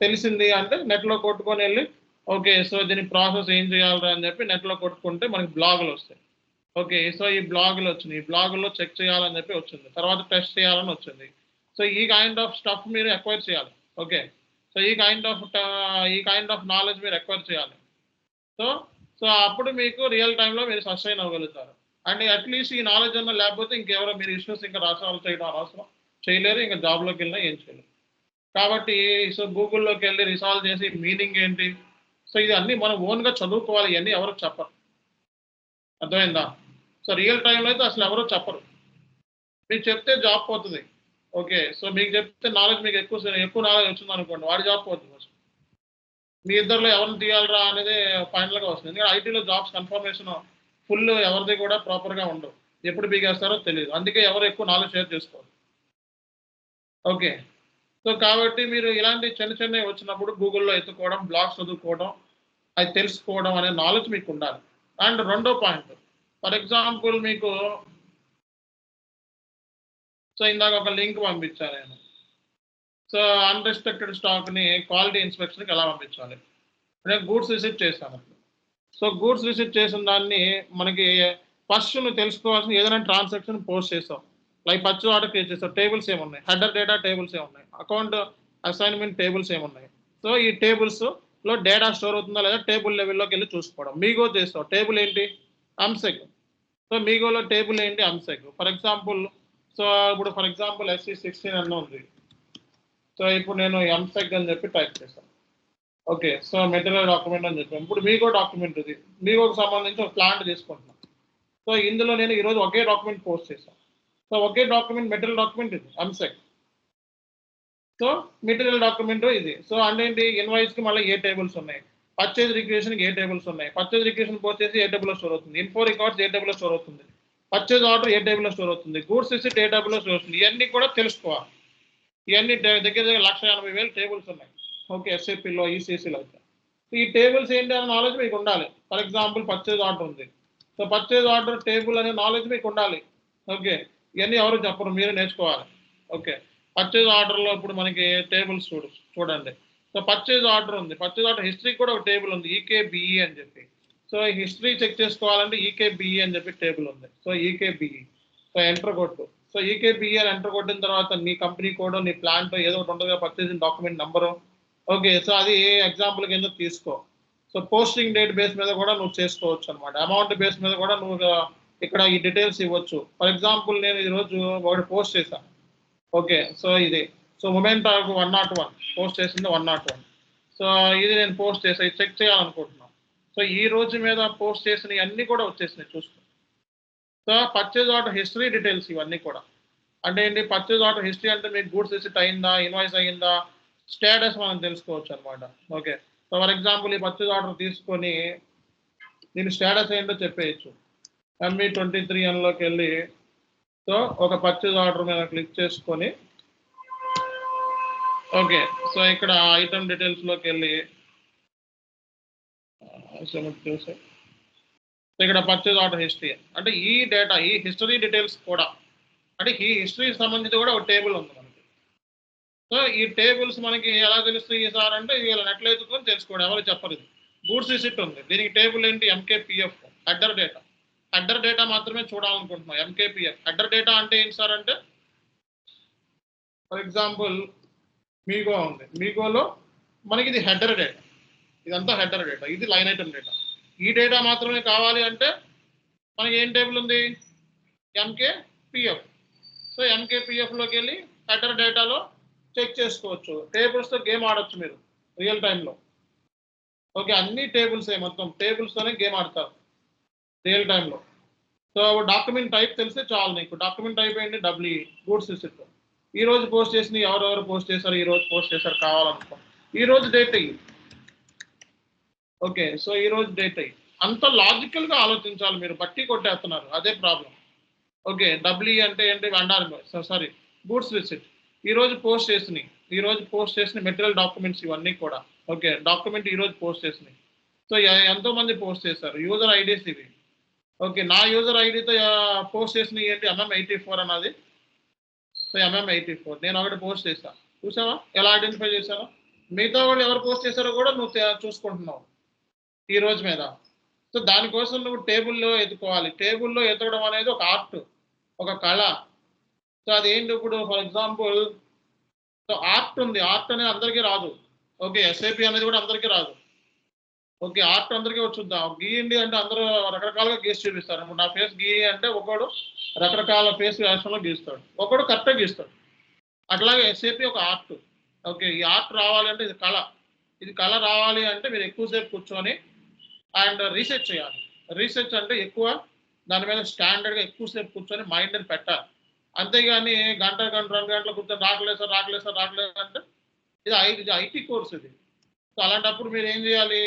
తెలిసింది అంటే నెట్లో కొట్టుకొని వెళ్ళి ఓకే సో దీని ప్రాసెస్ ఏం చేయాలి అని చెప్పి నెట్లో కొట్టుకుంటే మనకి బ్లాగులు వస్తాయి. ఓకే, సో ఈ బ్లాగులు వచ్చినాయి, ఈ బ్లాగుల్లో చెక్ చేయాలని చెప్పి వచ్చింది, తర్వాత టెస్ట్ చేయాలని వచ్చింది. సో ఈ కైండ్ ఆఫ్ స్టఫ్ మీరు ఎక్వైర్ చేయాలి. ఓకే, సో ఈ కైండ్ ఆఫ్ నాలెడ్జ్ మీరు ఎక్వైర్ చేయాలి. సో అప్పుడు మీకు రియల్ టైంలో మీరు సస్టైన్ అవ్వగలుగుతారు. అండ్ అట్లీస్ట్ ఈ నాలెడ్జ్ అన్న లేకపోతే ఇంకెవరో మీరు ఇష్యూస్ ఇంకా రాసాల్వ్ చేయడం అనవసరం, చేయలేరు, ఇంకా జాబ్లోకి వెళ్ళినా ఏం చేయలేరు. కాబట్టి సో గూగుల్లోకి వెళ్ళి రిసాల్వ్ చేసి మీనింగ్ ఏంటి, సో ఇది అన్నీ మనం ఓన్గా చదువుకోవాలి. ఇవన్నీ ఎవరు చెప్పరు, అర్థమైందా? సో రియల్ టైంలో అయితే అసలు ఎవరో చెప్పరు. మీకు చెప్తే జాబ్ పోతుంది. ఓకే, సో మీకు చెప్తే నాలెడ్జ్ మీకు ఎక్కువ నాలెడ్జ్ వచ్చింది అనుకోండి, వాడి జాబ్ పోతుంది. మీ ఇద్దరిలో ఎవరిని తీయాలరా అనేది ఫైనల్గా వస్తుంది. ఎందుకంటే ఐటీలో జాబ్స్ కన్ఫర్మేషన్ ఫుల్ ఎవరిది కూడా ప్రాపర్గా ఉండవు, ఎప్పుడు బీగేస్తారో తెలియదు. అందుకే ఎవరు ఎక్కువ నాలెడ్జ్ షేర్ చేసుకోవాలి. ఓకే, సో కాబట్టి మీరు ఇలాంటి చిన్నవి వచ్చినప్పుడు గూగుల్లో ఎత్తుకోవడం, బ్లాగ్స్ చదువుకోవడం, అది తెలుసుకోవడం అనే నాలెడ్జ్ మీకు ఉండాలి. అండ్ రెండో పాయింట్, ఫర్ ఎగ్జాంపుల్ మీకు సో ఇందాక ఒక లింక్ పంపించాను నేను. సో అన్రెస్ట్రిక్టెడ్ స్టాక్ని క్వాలిటీ ఇన్స్పెక్షన్కి ఎలా పంపించాలి, నేను గూడ్స్ రిసీవ్ చేశాను. సో గూడ్స్ రిసీవ్ చేసిన దాన్ని మనకి ఫస్ట్ నువ్వు తెలుసుకోవాల్సిన ఏదైనా ట్రాన్సాక్షన్ పోస్ట్ చేసావు, లైక్ పర్చేజ్ ఆర్డర్ క్రియేట్ చేసావు, టేబుల్స్ ఏమున్నాయి, హెడర్ డేటా టేబుల్స్ ఏమున్నాయి, అకౌంట్ అసైన్మెంట్ టేబుల్స్ ఏమున్నాయి. సో ఈ టేబుల్స్లో డేటా స్టోర్ అవుతుందా లేదా టేబుల్ లెవెల్లోకి వెళ్ళి చూసుకోవడం. మీగో చేస్తావు, టేబుల్ ఏంటి, అంసెగ్. సో మీగోలో టేబుల్ ఏంటి, అంసెగ్. ఫర్ ఎగ్జాంపుల్ SC16 అన్న ఉంది. సో ఇప్పుడు నేను ఎంసెగ్ అని చెప్పి టైప్ చేస్తాను. ఓకే, సో మెటీరియల్ డాక్యుమెంట్ అని చెప్పాను. ఇప్పుడు మీగో డాక్యుమెంట్ ఇది, మీగోకి సంబంధించి ఒక ప్లాంట్ తీసుకుంటున్నాను. సో ఇందులో నేను ఈరోజు ఒకే డాక్యుమెంట్ పోస్ట్ చేశాను. సో ఒకే డాక్యుమెంట్ మెటీరియల్ డాక్యుమెంట్ ఇది ఎంసెగ్. సో మెటీరియల్ డాక్యుమెంట్ ఇది. సో అంటే ఏంటి, ఇన్వాయిస్కి మళ్ళీ ఏ టేబుల్స్ ఉన్నాయి, పర్చేజ్ రిక్వేషన్కి ఏ టేబుల్స్ ఉన్నాయి, పర్చేజ్ రిక్వేషన్ పోస్ట్ చేసి ఏ టేబుల్లో స్టోర్ అవుతుంది, ఇన్ఫో రికార్డ్స్ ఏ టేబుల్లో స్టోర్ అవుతుంది, పర్చేజ్ ఆర్డర్ ఏ టేబుల్లో స్టోర్ అవుతుంది, గూడ్స్ రిసిప్ట్ ఏ టేబుల్లో స్టోర్ అవుతుంది. ఇవన్నీ కూడా తెలుసుకోవాలి. ఇవన్నీ దగ్గర 1,80,000 టేబుల్స్ ఉన్నాయి. ఓకే, SAPలో ECCలో అయితే ఈ టేబుల్స్ ఏంటి అనే నాలెడ్జ్ మీకు ఉండాలి. ఫర్ ఎగ్జాంపుల్ పర్చేజ్ ఆర్డర్ ఉంది. సో పర్చేజ్ ఆర్డర్ టేబుల్ అనే నాలెడ్జ్ మీకు ఉండాలి. ఓకే, ఇవన్నీ ఎవరు చెప్పరు, మీరే నేర్చుకోవాలి. ఓకే, పర్చేజ్ ఆర్డర్లో ఇప్పుడు మనకి టేబుల్స్ చూడండి. సో పర్చేజ్ ఆర్డర్ ఉంది, పర్చేజ్ ఆర్డర్ హిస్టరీ కూడా ఒక టేబుల్ ఉంది, EKBE అని చెప్పి. సో హిస్టరీ చెక్ చేసుకోవాలంటే EKBE అని చెప్పి టేబుల్ ఉంది. సో EKBE, సో ఎంటర్ కొట్టు. సో EKBE అని ఎంటర్ కొట్టిన తర్వాత నీ కంపెనీ కోడ్, నీ ప్లాంట్ ఏదో ఒకటి ఉంటుంది, purchasing document number. Okay, so అది ఎగ్జాంపుల్ కింద తీసుకో. సో పోస్టింగ్ డేట్ బేస్ మీద కూడా నువ్వు చేసుకోవచ్చు అనమాట. అమౌంట్ బేస్ మీద కూడా నువ్వు ఇక్కడ ఈ డీటెయిల్స్ ఇవ్వచ్చు. ఫర్ ఎగ్జాంపుల్ నేను ఈరోజు ఒకటి పోస్ట్ చేశాను. ఓకే, సో ఇది సో మొమెంట్ ఆఫ్ 101 పోస్ట్ చేసింది 101. సో ఇది నేను పోస్ట్ చేసా, ఇది చెక్ చేయాలనుకుంటున్నాను. సో ఈ రోజు మీద పోస్ట్ చేసినవి అన్నీ కూడా వచ్చేసినాయి చూసుకో. So purchase order history details ఇవన్నీ కూడా అంటే ఏంటి, పర్చేజ్ ఆర్డర్ హిస్టరీ అంటే మీకు గూడ్స్ రిసిట్ అయిందా, ఇన్వాయిస్ అయ్యిందా, స్టేటస్ మనం తెలుసుకోవచ్చు అనమాట. ఓకే, సో ఫర్ ఎగ్జాంపుల్ ఈ పర్చేజ్ ఆర్డర్ తీసుకొని దీని స్టేటస్ ఏంటో చెప్పేయచ్చు. ME23Nలోకి వెళ్ళి సో ఒక పర్చేజ్ ఆర్డర్ మీద క్లిక్ చేసుకొని ఓకే, సో ఇక్కడ ఐటమ్ డీటెయిల్స్లోకి వెళ్ళి ఇక్కడ పర్చేజ్ ఆర్డర్ హిస్టరీ అంటే ఈ డేటా ఈ హిస్టరీ డీటెయిల్స్ కూడా అంటే ఈ హిస్టరీకి సంబంధించి కూడా ఒక టేబుల్ ఉంది మనకి. సో ఈ టేబుల్స్ మనకి ఎలా తెలుస్తాయి సార్ అంటే వీళ్ళ నెట్లో ఎత్తుకొని తెలుసుకోండి, ఎవరు చెప్పరు. ఇది గూడ్స్ రిసిట్ ఉంది, దీనికి టేబుల్ ఏంటి MKPF header data. Header data మాత్రమే చూడాలనుకుంటున్నాం. MKPF హెడర్ డేటా అంటే ఏంటి సార్ అంటే ఫర్ ఎగ్జాంపుల్ మీగో ఉంది, మీగోలో మనకి ఇది హెడర్ డేటా, ఇదంతా హెడర్ డేటా, ఇది లైన్ ఐటమ్ డేటా. ఈ డేటా మాత్రమే కావాలి అంటే మనకి ఏం టేబుల్ ఉంది, MKPF. సో MKPFలోకి వెళ్ళి హెడర్ డేటాలో చెక్ చేసుకోవచ్చు. టేబుల్స్తో గేమ్ ఆడొచ్చు మీరు రియల్ టైంలో. ఓకే, అన్ని టేబుల్సే, మొత్తం టేబుల్స్తోనే గేమ్ ఆడతారు రియల్ టైంలో. సో డాక్యుమెంట్ టైప్ తెలిస్తే చాలు నీకు. డాక్యుమెంట్ టైప్ ఏంటి, WE గూడ్స్ రిసిట్. ఈ రోజు పోస్ట్ చేసిన ఎవరెవరు పోస్ట్ చేశారు, ఈ రోజు పోస్ట్ చేశారు కావాలనుకో, ఈ రోజు డేట్ అయ్యి. ఓకే, సో ఈ రోజు డేట్ అయ్యి అంత లాజికల్గా ఆలోచించాలి మీరు, బట్టి కొట్టేస్తున్నారు, అదే ప్రాబ్లం. ఓకే, WE అంటే ఏంటి, వెండార్ సారీ గూడ్స్ రిసిట్. ఈ రోజు పోస్ట్ చేసినాయి మెటీరియల్ డాక్యుమెంట్స్ ఇవన్నీ కూడా. ఓకే, డాక్యుమెంట్ ఈ రోజు పోస్ట్ చేసినాయి. సో ఎంతో మంది పోస్ట్ చేశారు, యూజర్ ఐడీస్ ఇవి. ఓకే, నా యూజర్ ఐడితో పోస్ట్ చేసినవి ఏంటి, MM84 అన్నది. సో MM84 నేను ఒకటి పోస్ట్ చేశాను, చూసావా ఎలా ఐడెంటిఫై చేశాను. మిగతా వాళ్ళు ఎవరు పోస్ట్ చేశారో కూడా నువ్వు చూసుకుంటున్నావు ఈ రోజు మీద. సో దానికోసం నువ్వు టేబుల్లో ఎత్తుకోవాలి. టేబుల్లో ఎత్తకడం అనేది ఒక ఆర్ట్, ఒక కళ. సో అదేంటి, ఇప్పుడు ఫర్ ఎగ్జాంపుల్ సో ఆర్ట్ ఉంది, ఆర్ట్ అనేది అందరికీ రాదు. ఓకే, SAP అనేది కూడా అందరికీ రాదు. ఓకే, ఆర్ట్ అందరికీ వచ్చుద్దాం. గీయండి అంటే అందరూ రకరకాలుగా గీసి చూపిస్తారు. ఇప్పుడు నా ఫేస్ గీ అంటే ఒకడు రకరకాల ఫేస్ వేషంలో గీస్తాడు, ఒకడు కరెక్ట్గా గీస్తాడు. అట్లాగే SAP ఒక ఆర్ట్. ఓకే, ఈ ఆర్ట్ రావాలంటే ఇది కళ. ఇది కళ రావాలి అంటే మీరు ఎక్కువసేపు కూర్చొని అండ్ రీసెర్చ్ చేయాలి. రీసెర్చ్ అంటే ఎక్కువ దాని మీద స్టాండర్డ్గా ఎక్కువసేపు కూర్చొని మైండ్ని పెట్టాలి. అంతేగాని గంట 2 గంటలు కూర్చొని రావట్లేదు అంటే ఇది IT కోర్స్ ఇది. సో అలాంటప్పుడు మీరు ఏం చేయాలి,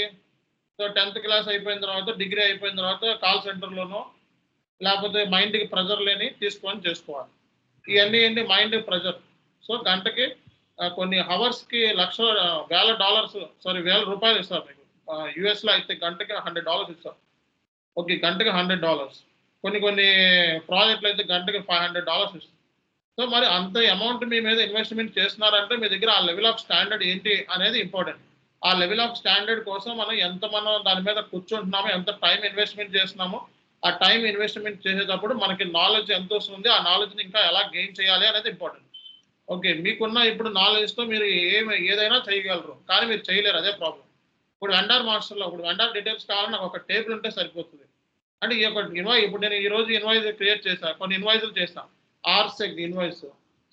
సో 10th క్లాస్ అయిపోయిన తర్వాత, డిగ్రీ అయిపోయిన తర్వాత కాల్ సెంటర్లోనో లేకపోతే మైండ్కి ప్రెజర్ లేని తీసుకొని చేసుకోవాలి. ఇవన్నీ ఏంటి, మైండ్ ప్రెజర్. సో గంటకి కొన్ని హవర్స్కి వేల రూపాయలు ఇస్తారు మీకు. US అయితే గంటకి $100 ఇస్తారు. ఓకే, గంటకి $100. కొన్ని ప్రాజెక్టులు అయితే గంటకి $500 ఇస్తారు. సో మరి అంత అమౌంట్ మీ మీద ఇన్వెస్ట్మెంట్ చేస్తున్నారంటే మీ దగ్గర ఆ లెవెల్ ఆఫ్ స్టాండర్డ్ ఏంటి అనేది ఇంపార్టెంట్. ఆ లెవెల్ ఆఫ్ స్టాండర్డ్ కోసం మనం దాని మీద కూర్చుంటున్నామో, ఎంత టైం ఇన్వెస్ట్మెంట్ చేస్తున్నామో, ఆ టైం ఇన్వెస్ట్మెంట్ చేసేటప్పుడు మనకి నాలెడ్జ్ ఎంత వస్తుంది, ఆ నాలెడ్జ్ని ఇంకా ఎలా గెయిన్ చేయాలి అనేది ఇంపార్టెంట్. ఓకే, మీకున్న ఇప్పుడు నాలెడ్జ్తో మీరు ఏదైనా చేయగలరు, కానీ మీరు చేయలేరు, అదే ప్రాబ్లం. ఇప్పుడు వెండార్ డీటెయిల్స్ కావాలని నాకు ఒక టేబుల్ ఉంటే సరిపోతుంది. అంటే ఈ యొక్క ఇప్పుడు నేను ఈ రోజు ఇన్వాయిస్ క్రియేట్ చేశాను, కొన్ని ఇన్వాయిస్లు చేస్తాను, RSEC ఇన్వాయిస్.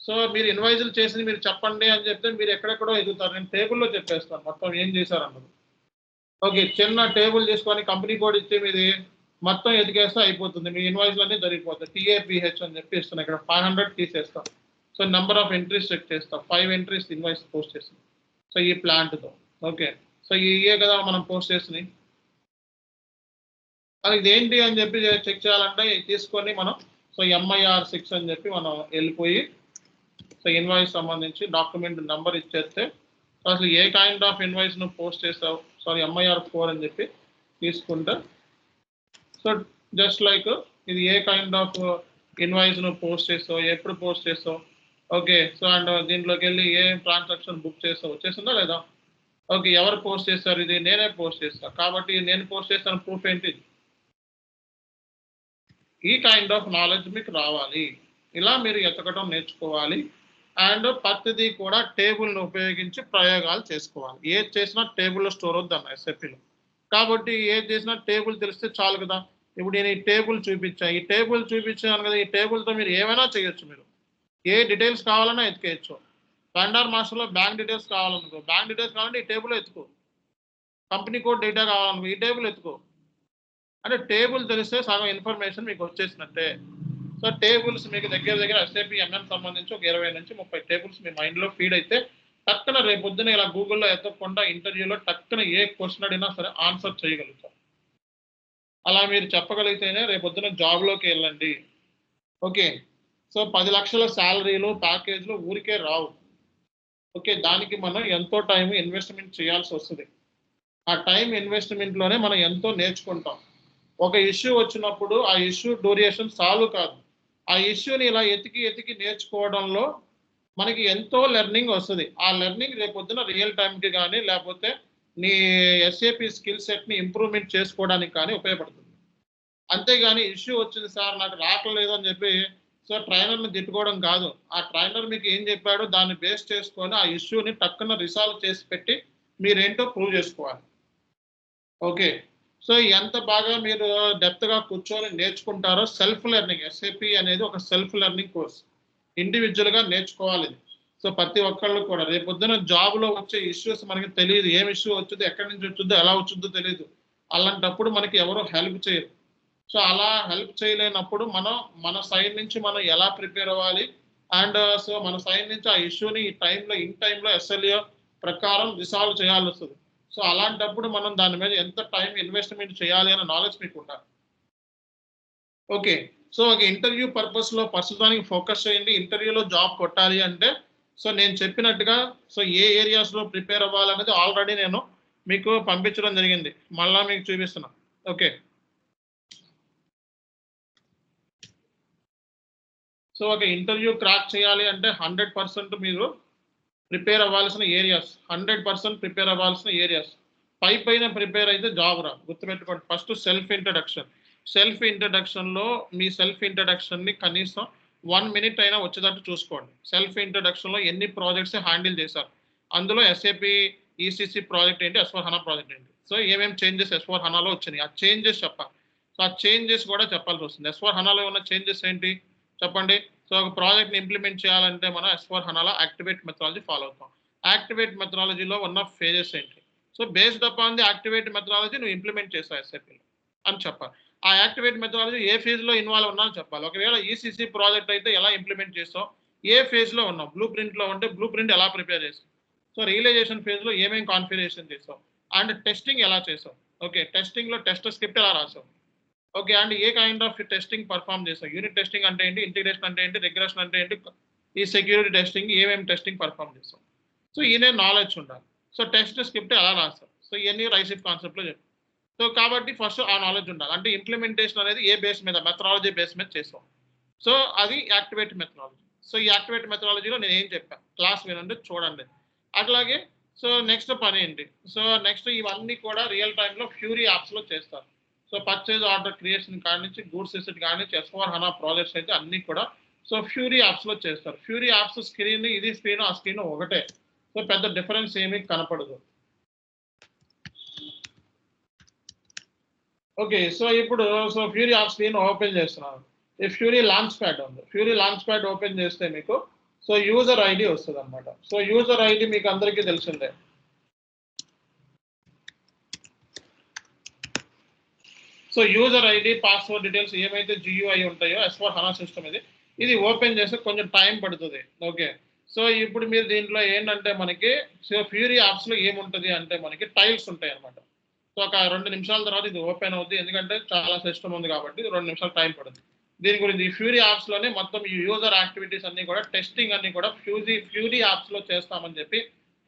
సో మీరు ఇన్వాయిస్లు చేసి మీరు చెప్పండి అని చెప్తే మీరు ఎక్కడెక్కడో ఎదుగుతారు. నేను టేబుల్లో చెప్పేస్తాను మొత్తం ఏం చేశారన్నది. ఓకే, చిన్న టేబుల్ తీసుకొని కంపెనీ కోడ్ ఇచ్చి మీది మొత్తం ఎదిగేస్తే అయిపోతుంది, మీ ఇన్వాయిస్లు అన్నీ జరిగిపోతాయి. TAPH అని చెప్పి ఇస్తున్నాను, ఇక్కడ 500 తీసేస్తాం. So number of entries check చేస్తాం, 5 ఎంట్రీస్ ఇన్వాయిస్ పోస్ట్ చేస్తాం. సో ఈ ప్లాంట్తో ఓకే, సో ఇవే కదా మనం పోస్ట్ చేసినాయి. అది ఇదేంటి అని చెప్పి చెక్ చేయాలంటే తీసుకొని మనం సో MIR6 అని చెప్పి మనం వెళ్ళిపోయి సో ఇన్వాయిస్ సంబంధించి డాక్యుమెంట్ నెంబర్ ఇచ్చేస్తే అసలు ఏ కైండ్ ఆఫ్ ఇన్వాయిస్ నువ్వు పోస్ట్ చేసావు, సారీ MIR4 అని చెప్పి తీసుకుంటే సో జస్ట్ లైక్ ఇది ఏ కైండ్ ఆఫ్ ఇన్వాయిస్ నువ్వు పోస్ట్ చేస్తావు, ఎప్పుడు పోస్ట్ చేస్తావు. ఓకే, సో అండ్ దీంట్లోకి వెళ్ళి ఏ ట్రాన్సాక్షన్ బుక్ చేస్తావు, వచ్చేసిందా లేదా. ఓకే, ఎవరు పోస్ట్ చేస్తారు, ఇది నేనే పోస్ట్ చేస్తాను కాబట్టి నేను పోస్ట్ చేస్తాను ప్రూఫ్ ఏంటి. ఈ కైండ్ ఆఫ్ నాలెడ్జ్ మీకు రావాలి. ఇలా మీరు ఎతకడం నేర్చుకోవాలి. అండ్ ప్రతిదీ కూడా టేబుల్ని ఉపయోగించి ప్రయోగాలు చేసుకోవాలి. ఏది చేసినా టేబుల్లో స్టోర్ అవుద్ది అన్న SAPలో. కాబట్టి ఏది చేసినా టేబుల్ తెలిస్తే చాలు కదా. ఇప్పుడు నేను ఈ టేబుల్ చూపించాను కదా, ఈ టేబుల్తో మీరు ఏమైనా చేయొచ్చు. మీరు ఏ డీటెయిల్స్ కావాలన్నా ఎతికేయచ్చు. వెండర్ మాస్టర్లో బ్యాంక్ డీటెయిల్స్ కావాలనుకో, బ్యాంక్ డీటెయిల్స్ కావాలంటే ఈ టేబుల్ ఎత్తుకో. కంపెనీ కోడ్ డేటా కావాలనుకో, ఈ టేబుల్ ఎత్తుకో. అంటే టేబుల్ తెలిస్తే సగం ఇన్ఫర్మేషన్ మీకు వచ్చేసినట్టే. సో టేబుల్స్ మీకు దగ్గర ఎస్ఏపి ఎంఎం సంబంధించి ఒక 20 నుంచి 30 టేబుల్స్ మీ మైండ్లో ఫీడ్ అయితే టక్కున రేపొద్దున ఇలా గూగుల్లో ఎత్తకుండా ఇంటర్వ్యూలో టక్కున ఏ క్వశ్చన్ అడిగినా సరే ఆన్సర్ చేయగలుగుతారు. అలా మీరు చెప్పగలిగితేనే రేపొద్దున జాబ్లోకి వెళ్ళండి. ఓకే. సో 10 లక్షల శాలరీలు ప్యాకేజ్లు ఊరికే రావు. ఓకే. దానికి మనం ఎంతో టైం ఇన్వెస్ట్మెంట్ చేయాల్సి వస్తుంది. ఆ టైం ఇన్వెస్ట్మెంట్లోనే మనం ఎంతో నేర్చుకుంటాం. ఒక ఇష్యూ వచ్చినప్పుడు ఆ ఇష్యూ డ్యూరేషన్ సాల్వ్ కాదు. ఆ ఇష్యూని ఇలా ఎతికి నేర్చుకోవడంలో మనకి ఎంతో లెర్నింగ్ వస్తుంది. ఆ లెర్నింగ్ రేపొద్దున రియల్ టైంకి కానీ లేకపోతే నీ ఎస్ఏపి స్కిల్ సెట్ని ఇంప్రూవ్మెంట్ చేసుకోవడానికి కానీ ఉపయోగపడుతుంది. అంతేగాని ఇష్యూ వచ్చింది సార్ నాకు రావట్లేదు అని చెప్పి సో ట్రైనర్ని తిట్టుకోవడం కాదు. ఆ ట్రైనర్ మీకు ఏం చెప్పాడో దాన్ని బేస్ చేసుకొని ఆ ఇష్యూని టక్కున రిసాల్వ్ చేసి పెట్టి మీరేంటో ప్రూవ్ చేసుకోవాలి. ఓకే. సో ఎంత బాగా మీరు డెప్త్గా కూర్చొని నేర్చుకుంటారో సెల్ఫ్ లెర్నింగ్. ఎస్ఏపి అనేది ఒక సెల్ఫ్ లెర్నింగ్ కోర్స్. ఇండివిజువల్గా నేర్చుకోవాలి. సో ప్రతి ఒక్కళ్ళు కూడా రేపొద్దున జాబ్లో వచ్చే ఇష్యూస్ మనకి తెలియదు. ఏం ఇష్యూ వచ్చిందో, ఎక్కడి నుంచి వచ్చిందో, ఎలా వచ్చిందో తెలియదు. అలాంటప్పుడు మనకి ఎవరో హెల్ప్ చేయరు. సో అలా హెల్ప్ చేయలేనప్పుడు మనం మన సైడ్ నుంచి మనం ఎలా ప్రిపేర్ అవ్వాలి అండ్ సో మన సైడ్ నుంచి ఆ ఇష్యూని ఇన్ టైంలో ఎస్ఎల్ఏ ప్రకారం రిసాల్వ్ చేయాల్సి వస్తుంది. సో అలాంటప్పుడు మనం దాని మీద ఎంత టైం ఇన్వెస్ట్మెంట్ చేయాలి అనే నాలెడ్జ్ మీకు ఉండాలి. ఓకే. సో ఒక ఇంటర్వ్యూ పర్పస్లో ప్రస్తుతానికి ఫోకస్ చేయండి. ఇంటర్వ్యూలో జాబ్ కొట్టాలి అంటే సో నేను చెప్పినట్టుగా సో ఏ ఏరియాస్లో ప్రిపేర్ అవ్వాలనేది ఆల్రెడీ నేను మీకు పంపించడం జరిగింది. మళ్ళా మీకు చూపిస్తున్నా. ఓకే. సో ఒక ఇంటర్వ్యూ క్రాక్ చేయాలి అంటే 100% మీరు ప్రిపేర్ అవ్వాల్సిన ఏరియాస్ 100% ప్రిపేర్ అవ్వాల్సిన ఏరియాస్ పైన ప్రిపేర్ అయితే జాబ్ రా. గుర్తుపెట్టుకోండి. ఫస్ట్ సెల్ఫ్ ఇంట్రడక్షన్లో మీ సెల్ఫ్ ఇంట్రడక్షన్ని కనీసం 1 మినిట్ అయినా వచ్చేటట్టు చూసుకోండి. సెల్ఫ్ ఇంట్రడక్షన్లో ఎన్ని ప్రాజెక్ట్స్ హ్యాండిల్ చేశారు, అందులో ఎస్ఏపి ఈసీసీ ప్రాజెక్ట్ ఏంటి, S/4HANA ప్రాజెక్ట్ ఏంటి, సో ఏమేమి చేంజెస్ S/4HANAలో వచ్చినాయి, ఆ చేంజెస్ చెప్పాలి. సో ఆ చేంజెస్ కూడా చెప్పాల్సి వస్తుంది. S/4HANAలో ఉన్న చేంజెస్ ఏంటి చెప్పండి. సో ఒక ప్రాజెక్ట్ని ఇంప్లిమెంట్ చేయాలంటే మనం S/4HANAలో యాక్టివేట్ మెథడాలజీ ఫాలో అవుతాం. యాక్టివేట్ మెథడాలజీలో ఉన్న ఫేజెస్ ఏంటి, so based upon the activate methodology నువ్వు ఇంప్లిమెంట్ చేస్తావు ఎస్ఏపీలో అని చెప్పాలి. ఆ యాక్టివేట్ మెథడాలజీ ఏ ఫేజ్లో ఇన్వాల్వ్ ఉన్నా అని చెప్పాలి. ఒకవేళ ఈసీసీ ప్రాజెక్ట్ అయితే ఎలా ఇంప్లిమెంట్ చేస్తావు, ఏ ఫేజ్లో ఉన్నావు, బ్లూ ప్రింట్లో ఉంటే బ్లూ ప్రింట్ ఎలా ప్రిపేర్ చేస్తావు, సో రియలైజేషన్ ఫేజ్లో ఏమేమి కాన్ఫిగరేషన్ చేస్తావు అండ్ టెస్టింగ్ ఎలా చేస్తావు. ఓకే. టెస్టింగ్లో టెస్ట్ స్క్రిప్ట్ ఎలా రాసావు. Okay. And A kind of testing perform చేస్తావు. యూనిట్ టెస్టింగ్ అంటే ఏంటి, ఇంటిగ్రేషన్ అంటే ఏంటి, రిగ్రెషన్ అంటే ఏంటి, ఈ సెక్యూరిటీ టెస్టింగ్ ఏమేమి టెస్టింగ్ పర్ఫామ్ చేస్తాం. సో ఈయనే నాలెడ్జ్ ఉండాలి. సో టెస్ట్ స్క్రిప్ట్ ఎలా రాస్తాం, సో ఇవన్నీ రైసిప్ కాన్సెప్ట్లో చెప్పు. సో కాబట్టి ఫస్ట్ ఆ నాలెడ్జ్ ఉండాలి. అంటే ఇంప్లిమెంటేషన్ అనేది ఏ బేస్ మీద, మెథడాలజీ బేస్ మీద చేస్తాం. సో అది యాక్టివేట్ మెథడాలజీ. సో ఈ యాక్టివేట్ మెథడాలజీలో నేను ఏం చెప్పాను క్లాస్ వినండి, చూడండి. అట్లాగే సో నెక్స్ట్ పని ఏంటి, సో నెక్స్ట్ ఇవన్నీ కూడా రియల్ టైంలో ఫ్యూరీ యాప్స్లో చేస్తారు. సో పర్చేజ్ ఆర్డర్ క్రియేషన్ కాడి నుంచి గూడ్స్ రిసీట్ కాడి నుంచి S/4HANA ప్రాజెక్ట్స్ అయితే అన్నీ కూడా సో ఫ్యూరీ యాప్స్లో చేస్తారు. ఫ్యూరీ యాప్స్ స్క్రీన్, ఇది స్క్రీన్, ఆ స్క్రీన్ ఒకటే. సో పెద్ద డిఫరెన్స్ ఏమీ కనపడదు. ఓకే. సో ఇప్పుడు so fury app screen open చేస్తున్నాను. ఈ ఫ్యూరీ లాంచ్ ప్యాడ్ ఉంది. ఫ్యూరీ లాంచ్ ప్యాడ్ ఓపెన్ చేస్తే మీకు సో యూజర్ ఐడి వస్తుంది అనమాట. సో యూజర్ ఐడి మీకు అందరికీ తెలిసిందే. So user ID, password details ఏమైతే GUI ఉంటాయో S/4HANA సిస్టమ్ ఇది ఓపెన్ చేస్తే కొంచెం టైం పడుతుంది. ఓకే. సో ఇప్పుడు మీరు దీంట్లో ఏంటంటే మనకి సో ఫ్యూరీ యాప్స్లో ఏముంటుంది అంటే మనకి టైల్స్ ఉంటాయి అనమాట. సో ఒక 2 నిమిషాల తర్వాత ఇది ఓపెన్ అవుద్ది. ఎందుకంటే చాలా సిస్టమ్ ఉంది కాబట్టి 2 నిమిషాలు టైం పడుతుంది. దీని గురించి ఈ ఫ్యూరీ యాప్స్లోనే మొత్తం ఈ యూజర్ యాక్టివిటీస్ అన్నీ కూడా టెస్టింగ్ అన్నీ కూడా ఫ్యూరీ యాప్స్లో చేస్తామని చెప్పి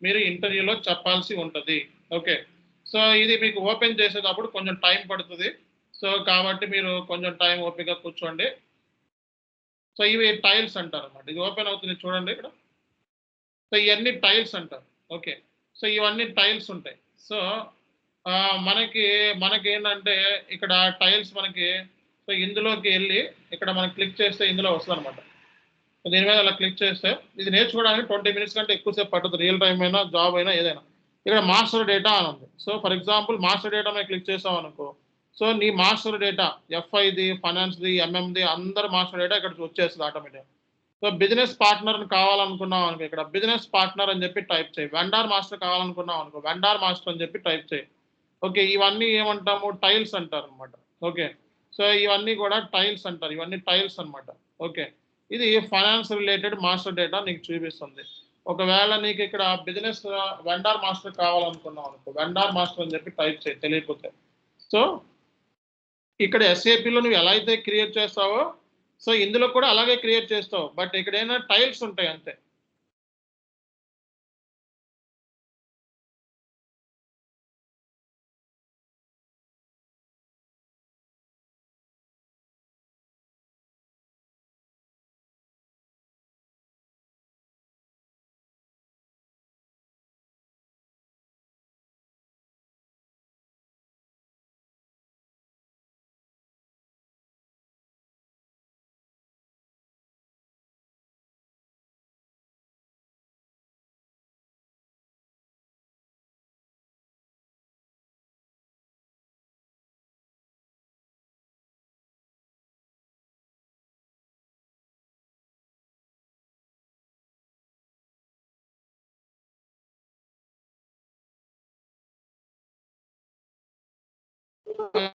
మీరు ఇంటర్వ్యూలో చెప్పాల్సి ఉంటుంది. ఓకే. సో ఇది మీకు ఓపెన్ చేసేటప్పుడు కొంచెం టైం పడుతుంది. సో కాబట్టి మీరు కొంచెం టైం ఓపిక కూర్చోండి. సో ఇవి టైల్స్ అంటారు అనమాట. ఇది ఓపెన్ అవుతుంది చూడండి ఇక్కడ. సో ఇవన్నీ టైల్స్ అంటారు. ఓకే. సో ఇవన్నీ టైల్స్ ఉంటాయి. సో మనకేంటంటే ఇక్కడ టైల్స్ మనకి సో ఇందులోకి వెళ్ళి ఇక్కడ మనం క్లిక్ చేస్తే ఇందులో వస్తుంది అనమాట. దీని మీద అలా క్లిక్ చేస్తే ఇది నేర్చుకోవడానికి 20 మినిట్స్ కంటే ఎక్కువసేపు పడుతుంది. రియల్ టైం అయినా, జాబ్ అయినా, ఏదైనా. ఇక్కడ మాస్టర్ డేటా అని ఉంది. So for example master data మీద క్లిక్ చేసాం అనుకో, సో నీ మాస్టర్ డేటా ఎఫ్ఐది, ఫైనాన్స్ది, ఎంఎంది అందరు మాస్టర్ డేటా ఇక్కడ వచ్చేస్తుంది ఆటోమేటిక్. సో బిజినెస్ పార్ట్నర్ని కావాలనుకున్నావు అనుకో, ఇక్కడ బిజినెస్ పార్ట్నర్ అని చెప్పి టైప్ చేయి. వెండార్ మాస్టర్ కావాలనుకున్నావు అనుకో, వెండార్ మాస్టర్ అని చెప్పి టైప్ చేయి. ఓకే, ఇవన్నీ ఏమంటాము, టైల్స్ అంటారు అనమాట. ఓకే, సో ఇవన్నీ కూడా టైల్స్ అంటారు, ఇవన్నీ టైల్స్ అనమాట. ఓకే, ఇది ఫైనాన్స్ రిలేటెడ్ మాస్టర్ డేటా నీకు చూపిస్తుంది. ఒకవేళ నీకు ఇక్కడ బిజినెస్ వెండార్ మాస్టర్ కావాలనుకున్నావు అనుకో, వెండార్ మాస్టర్ అని చెప్పి టైప్ చేయి తెలియకపోతే. సో ఇక్కడ ఎస్ఏపిలో నువ్వు ఎలా అయితే క్రియేట్ చేస్తావో, సో ఇందులో కూడా అలాగే క్రియేట్ చేస్తావు, బట్ ఇక్కడ ఏమైనా టైల్స్ ఉంటాయి అంతే.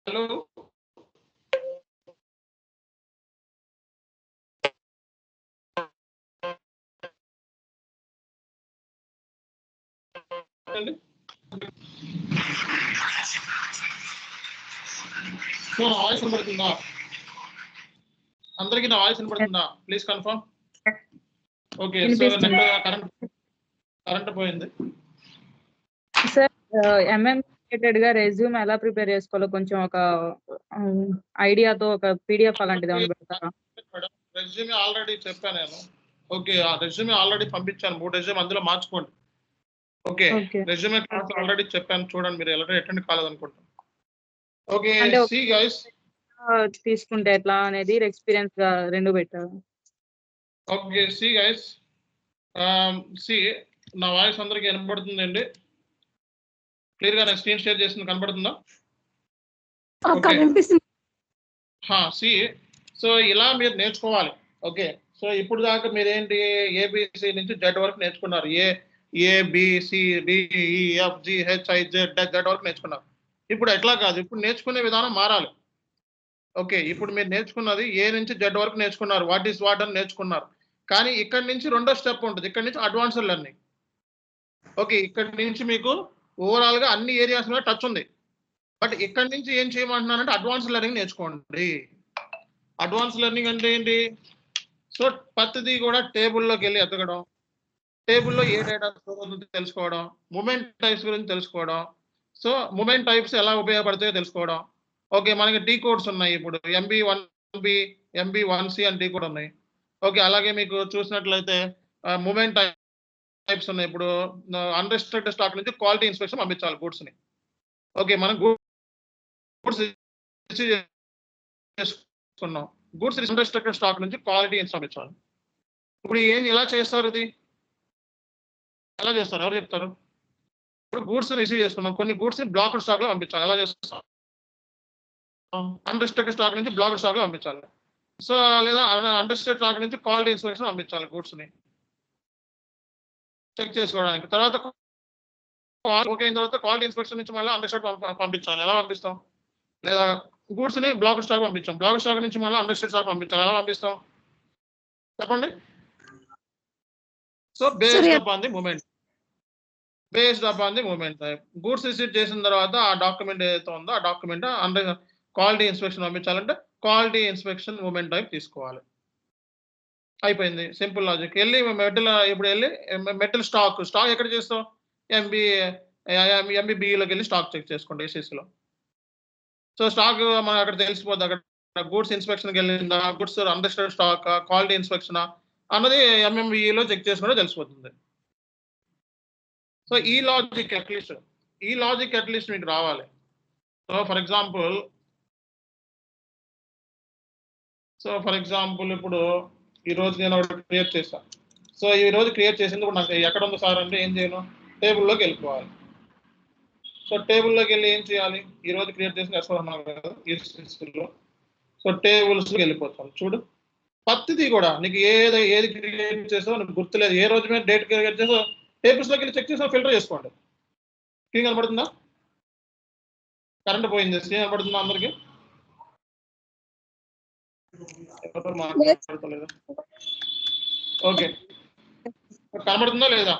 హలో, నా వాయిస్ వినపడుతుందా? అందరికీ నా వాయిస్ వినపడుతుందా? Please confirm. Okay, so current పోయింది సార్. ఎంఎం రిలేటెడ్ గా రెజ్యూమ్ ఎలా ప్రిపేర్ చేసుకోవాలో కొంచెం ఒక ఐడియాతో ఒక పీడిఎఫ్ అలాంటిది ఏమైనా పెడతారా? రెజ్యూమ్ ఆల్రెడీ చెప్పాను నేను. ఓకే, ఆ రెజ్యూమ్ ఆల్రెడీ పంపించాను, 3 రెజ్యూమ్ అందులో మార్చుకోండి. ఓకే, రెజ్యూమే క్లాస్ ఆల్రెడీ చెప్పాను, చూడండి, మీరు ఎలా అటెండ్ కాలేదు అనుకుంటాను. ఓకే, సి గైస్ తీసుకుంటే ఎట్లా అనేది ఎక్స్పీరియన్స్ గా రెండు పెట్టారు. ఓకే, సి గైస్, సి నా వాయిస్ అందరికి వినపడుతుందండి? క్లియర్ గా నా స్క్రీన్ షేర్ చేసింది కనబడుతుందా? సి, సో ఇలా మీరు నేర్చుకోవాలి. ఓకే, సో ఇప్పుడు దాకా మీరేంటి ఏబిసి నుంచి జెడ్ వరకు నేర్చుకున్నారు. ఏబిసిడిఈఎఫ్జిహెచ్ఐజెడ్ వరకు నేర్చుకున్నారు. ఇప్పుడు ఎట్లా కాదు, ఇప్పుడు నేర్చుకునే విధానం మారాలి. ఓకే, ఇప్పుడు మీరు నేర్చుకున్నది ఏ నుంచి జెడ్ వరకు నేర్చుకున్నారు, వాట్ ఈస్ వాట్ అని నేర్చుకున్నారు. కానీ ఇక్కడ నుంచి రెండో స్టెప్ ఉంటుంది, ఇక్కడ నుంచి అడ్వాన్స్డ్ లెర్నింగ్. ఓకే, ఇక్కడ నుంచి మీకు ఓవరాల్ గా అన్ని ఏరియాస్ మీద టచ్ ఉంది, బట్ ఇక్కడ నుంచి ఏం చేయమంటున్నానంటే అడ్వాన్స్ లెర్నింగ్ నేర్చుకోండి. అడ్వాన్స్ లెర్నింగ్ అంటే ఏంటి? సో ప్రతిదీ కూడా టేబుల్లోకి వెళ్ళి ఎతకడం, టేబుల్లో ఏ డేటా స్టోర్ అవుతుందో తెలుసుకోవడం, మూమెంట్ టైప్స్ గురించి తెలుసుకోవడం, సో మూమెంట్ టైప్స్ ఎలా ఉపయోగపడతాయో తెలుసుకోవడం. ఓకే, మనకి టీ కోడ్స్ ఉన్నాయి, ఇప్పుడు MB1B MB1C అని టీ కోడ్ ఉన్నాయి. ఓకే, అలాగే మీకు చూసినట్లయితే మూమెంట్ టైప్స్ ఉన్నాయి. ఇప్పుడు అన్రిస్ట్రిక్టెడ్ స్టాక్ నుంచి క్వాలిటీ ఇన్స్పెక్షన్ పంపించాలి గూడ్స్ ని. ఓకే, మనం గూడ్స్ చేసుకున్నాం, గూడ్స్ అన్రిస్ట్రిక్టెడ్ స్టాక్ నుంచి క్వాలిటీ ఇన్స్పెక్షన్ పంపించాలి. ఇప్పుడు ఏం ఎలా చేస్తారు, ఇది ఎలా చేస్తారు, ఎవరు చెప్తారు? ఇప్పుడు గూడ్స్ రిసీవ్ చేసుకున్నాం, కొన్ని గూడ్స్ ని బ్లాక్ స్టాక్ లో పంపించాలి. ఎలా చేస్తాం? అన్రిస్ట్రిక్టెడ్ స్టాక్ నుంచి బ్లాక్ స్టాక్ లో పంపించాలి. సో లేదా అన్రిస్ట్రిక్టెడ్ స్టాక్ నుంచి క్వాలిటీ ఇన్స్పెక్షన్ పంపించాలి గూడ్స్ ని చెక్ చేసుకోవడానికి. తర్వాత ఓకే అయిన తర్వాత క్వాలిటీ ఇన్స్పెక్షన్ నుంచి మళ్ళీ అన్రిస్ట్రిక్టెడ్ పంపించాలి. ఎలా పంపిస్తాం? లేదా గూడ్స్ ని బ్లాక్ స్టాక్ పంపించాం, బ్లాక్ స్టాక్ నుంచి మళ్ళీ అన్రిస్ట్రిక్టెడ్ స్టాక్ పంపించాలి. ఎలా పంపిస్తాం చెప్పండి? So based upon the movement, based upon the movement type. Goods receive చేసిన తర్వాత ఆ డాక్యుమెంట్ ఏదైతే ఉందో ఆ డాక్యుమెంట్ క్వాలిటీ ఇన్స్పెక్షన్ పంపించాలంటే క్వాలిటీ ఇన్స్పెక్షన్ మూమెంట్ టైప్ తీసుకోవాలి. అయిపోయింది, సింపుల్ లాజిక్. వెళ్ళి మెటల్, ఇప్పుడు వెళ్ళి మెటల్ స్టాక్ ఎక్కడ చేస్తాం? MBBEలోకి వెళ్ళి స్టాక్ చెక్ చేసుకోండి ఏసీసీలో. సో స్టాక్ మనకు అక్కడ తెలిసిపోద్ది, అక్కడ గూడ్స్ ఇన్స్పెక్షన్కి వెళ్ళిందా, గూడ్స్ అన్రిస్టర్డ్ స్టాక్, క్వాలిటీ ఇన్స్పెక్షన్ అన్నది MMBEలో చెక్ చేసుకుంటే తెలిసిపోతుంది. సో ఈ లాజిక్ అట్లీస్ట్ మీకు రావాలి. సో ఫర్ ఎగ్జాంపుల్ ఇప్పుడు ఈ రోజు నేను ఒకటి క్రియేట్ చేస్తాను. సో ఈ రోజు క్రియేట్ చేసింది ఇప్పుడు నాకు ఎక్కడ ఉంది సార్ అంటే ఏం చేయను, టేబుల్లోకి వెళ్ళిపోవాలి. సో టేబుల్లోకి వెళ్ళి ఏం చేయాలి, ఈ రోజు క్రియేట్ చేసిన ఎస్ అన్నాం కదా లో. సో టేబుల్స్కి వెళ్ళిపోతాం. చూడు ప్రతిదీ కూడా నీకు ఏది క్రియేట్ చేసావు నీకు గుర్తులేదు, ఏ రోజు మీద డేట్ క్రియేట్ చేసావు టేబుల్స్లోకి వెళ్ళి చెక్ చేసావు, ఫిల్టర్ చేసుకోండి. స్క్రీన్ కనబడుతుందా? కరెంట్ పోయింది, స్క్రీన్ కనబడుతుందా అందరికి? మాట్లాడతలేదు. ఓకే, కనబడుతుందా లేదా?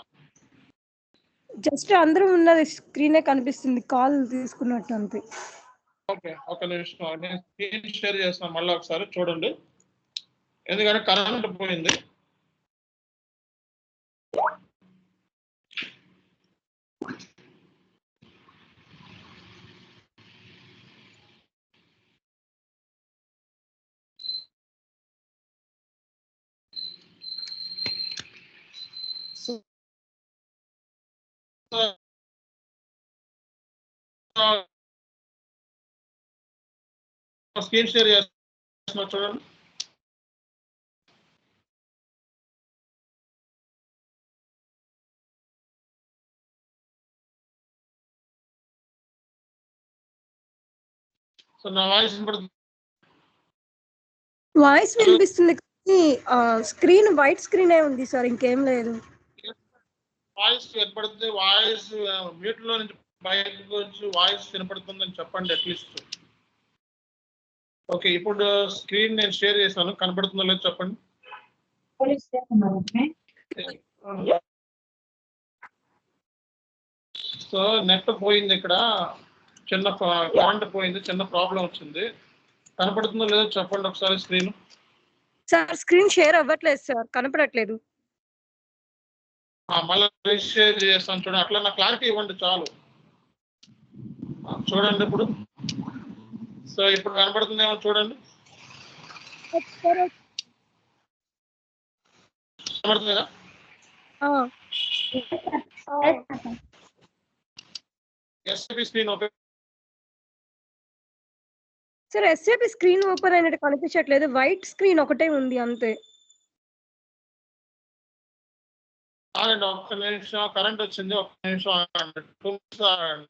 జస్ట్ అందరూ ఉన్నది స్క్రీనే కనిపిస్తుంది, కాల్ తీసుకున్నట్టు అంతే. ఓకే, ఒక నిమిషం నేను స్క్రీన్ షేర్ చేస్తాను మళ్ళీ ఒకసారి చూడండి, ఎందుకంటే కరెంట్ పోయింది. స్క్రీన్ షేర్ చేస్తున్నా చూడండి. సో నా వాయిస్ వినపడుతుంది? వాయిస్ వినిపిస్తుంది కానీ స్క్రీన్ వైట్ స్క్రీనే ఉంది సార్, ఇంకేం లేదు. వాయిస్ వినపడుతుంది, వాయిస్ మ్యూట్ లో నుంచి బయటకు వచ్చి వాయిస్ వినపడుతుందని చెప్పండి అట్లీస్ట్. ఓకే, ఇప్పుడు స్క్రీన్ నేను షేర్ చేశాను, కనపడుతుందో లేదో చెప్పండి. సో నెట్ పోయింది, ఇక్కడ చిన్న కరెంట్ పోయింది, చిన్న ప్రాబ్లం వచ్చింది. కనపడుతుందో లేదో చెప్పండి ఒకసారి స్క్రీన్. సార్ స్క్రీన్ షేర్ అవ్వట్లేదు సార్, కనపడట్లేదు. మళ్ళీ షేర్ చేస్తాను చూడండి, అట్లా నా క్లారిటీ ఇవ్వండి చాలు. చూడండి ఇప్పుడు. సో ఇప్పుడు కనపడుతుందేమో చూడండి, కనపడుతుంది కదా? SAP screen open. Sir SAP screen open అయినట్టు కనిపించట్లేదు, వైట్ స్క్రీన్ ఒకటే ఉంది అంతే. ఆగండి ఒక్క నిమిషం, కరెంట్ వచ్చింది, ఒక్క నిమిషం ఆగండి, 2 minutes ఆగండి,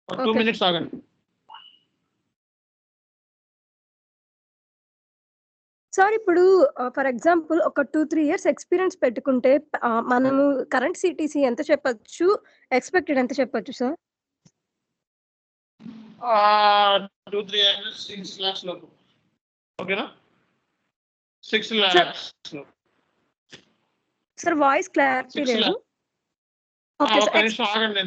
2 minutes ఆగండి. సార్ ఇప్పుడు ఫర్ ఎగ్జాంపుల్ ఒక 2-3 years ఎక్స్పీరియన్స్ పెట్టుకుంటే మనము కరెంట్ సిటీసీ ఎంత చెప్పొచ్చు, ఎక్స్పెక్టెడ్ ఎంత చెప్పొచ్చు సార్? 2-3 years 6 lakhs లోపు. ఓకేనా? 6 lakhs. సార్ వాయిస్ క్లారిటీ లేదు. ఒక్క నిమిషం ఆగండి,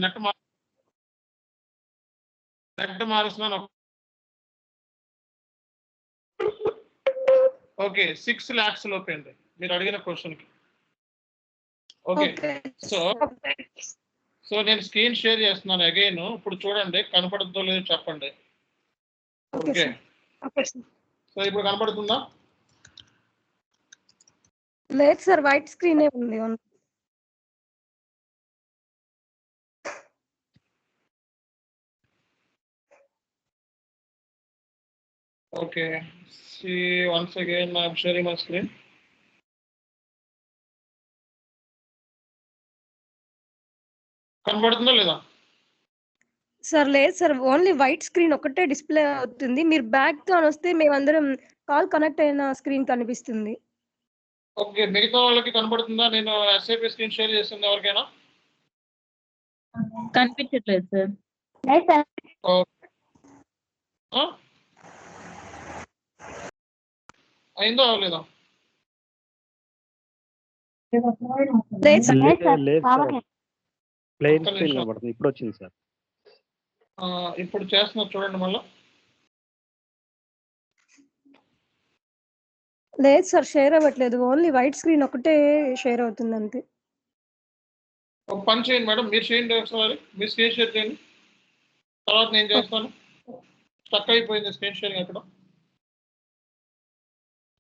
నెట్ మారుస్తున్నాను. ఓకే, 6 lakhs లోపు అండి మీరు అడిగిన క్వశ్చన్ కి. ఓకే, సో నేను స్క్రీన్ షేర్ చేస్తున్నాను అగైన్. ఇప్పుడు చూడండి, కనపడుతుందో లేదో చెప్పండి. ఓకే, సో ఇప్పుడు కనపడుతుందా? లేదు సార్, వైట్ స్క్రీనే ఉంది. Okay, see once again I'm sharing my screen. కనబడుతుందా లేదా? సార్ లేదు సార్, ఓన్లీ వైట్ స్క్రీన్ ఒకటే డిస్ప్లే అవుతుంది. మీరు బ్యాక్ తో వస్తే మేమందరం కాల్ కనెక్ట్ అయిన స్క్రీన్ కనిపిస్తుంది. ఓకే, మిగతా వాళ్ళకి కనబడుతుందా? నేను ఎస్ఏపి స్క్రీన్ షేర్ చేస్తుంది ఎవరికైనా? కనిపించట్లేదు సార్. అయిందో అవ్వలేదా? ఇప్పుడు వచ్చింది సార్. ఇప్పుడు చేస్తున్నా చూడండి మళ్ళీ. లేదు సార్, షేర్ అవ్వట్లేదు, ఓన్లీ వైట్ స్క్రీన్ ఒకటే షేర్ అవుతుంది అంతే. ఒక పని చేయండి మేడం, మీరు చేయండి ఒకసారి, మీరు స్క్రీన్ షేర్ చేయండి, తర్వాత నేను చేస్తాను. స్టక్ అయిపోయింది స్క్రీన్ షేరింగ్ అక్కడ.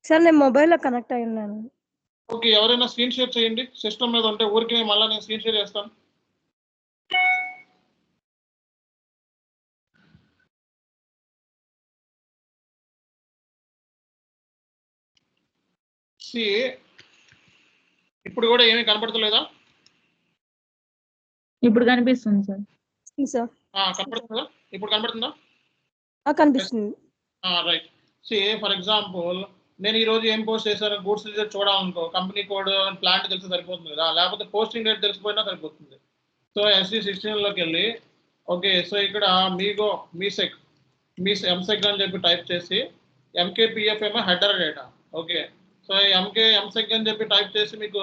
సార్ నేను మొబైల్లో కనెక్ట్ అయి ఉన్నాను. ఓకే, ఎవరైనా స్క్రీన్ షేర్ చేయండి సిస్టమ్ మీద ఉంటే, ఊరికి మళ్ళీ నేను స్క్రీన్ షేర్ చేస్తాను. ఇప్పుడు కూడా ఏమీ కనపడతలేదా? ఇప్పుడు కనిపిస్తుంది సార్. కనిపిస్తుంది సార్. కనబడుతుందా? ఇప్పుడు కనబడుతుందా? కనిపిస్తుంది. రైట్. ఫర్ ఎగ్జాంపుల్ నేను ఈ రోజు ఏం పోస్ట్ చేశాను, గూడ్స్ రిజిస్టర్ చూడాలనుకో, కంపెనీ కోడ్ ప్లాంట్ తెలిసి సరిపోతుంది కదా, లేకపోతే పోస్టింగ్ డేట్ తెలిసిపోయినా సరిపోతుంది. సో SC16లోకి వెళ్ళి ఓకే, సో ఇక్కడ మీసెక్ ఎంసెక్ అని చెప్పి టైప్ చేసి MKPF ఏమో హెడర్ డేటా. ఓకే, సో ఎంసెక్ అని చెప్పి టైప్ చేసి మీకు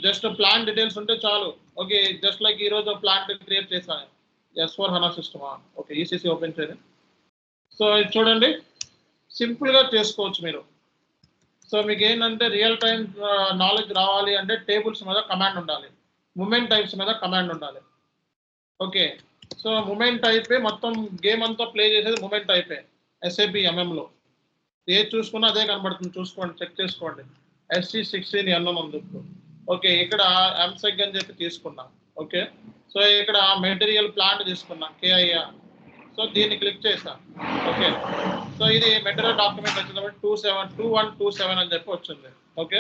జస్ట్ ప్లాంట్ డీటెయిల్స్ ఉంటే చాలు. ఓకే, జస్ట్ లైక్ ఈ రోజు ప్లాంట్ క్రియేట్ చేశాను S/4HANA సిస్టమా. ఓకే, ECC ఓపెన్ చేయండి. సో ఇది చూడండి, సింపుల్గా చేసుకోవచ్చు మీరు. సో మీకు ఏంటంటే రియల్ టైం నాలెడ్జ్ రావాలి అంటే టేబుల్స్ మీద కమాండ్ ఉండాలి, మూమెంట్ టైప్స్ మీద కమాండ్ ఉండాలి. ఓకే, సో మూమెంట్ టైపే మొత్తం గేమ్ అంతా ప్లే చేసేది మూమెంట్ టైపే SAP MM లో. ఏది చూసుకున్నా అదే కనబడుతుంది, చూసుకోండి, చెక్ చేసుకోండి. SC16 అన్నం అందుకు. ఓకే, ఇక్కడ ఎంసెగ్ అని చెప్పి తీసుకున్నాం. ఓకే, సో ఇక్కడ మెటీరియల్ ప్లాంట్ తీసుకున్నాం KIA. సో దీన్ని క్లిక్ చేసాం. ఓకే, సో ఇది మెటీరియల్ డాక్యుమెంట్ వచ్చింది 2127 అని చెప్పి వచ్చింది. ఓకే,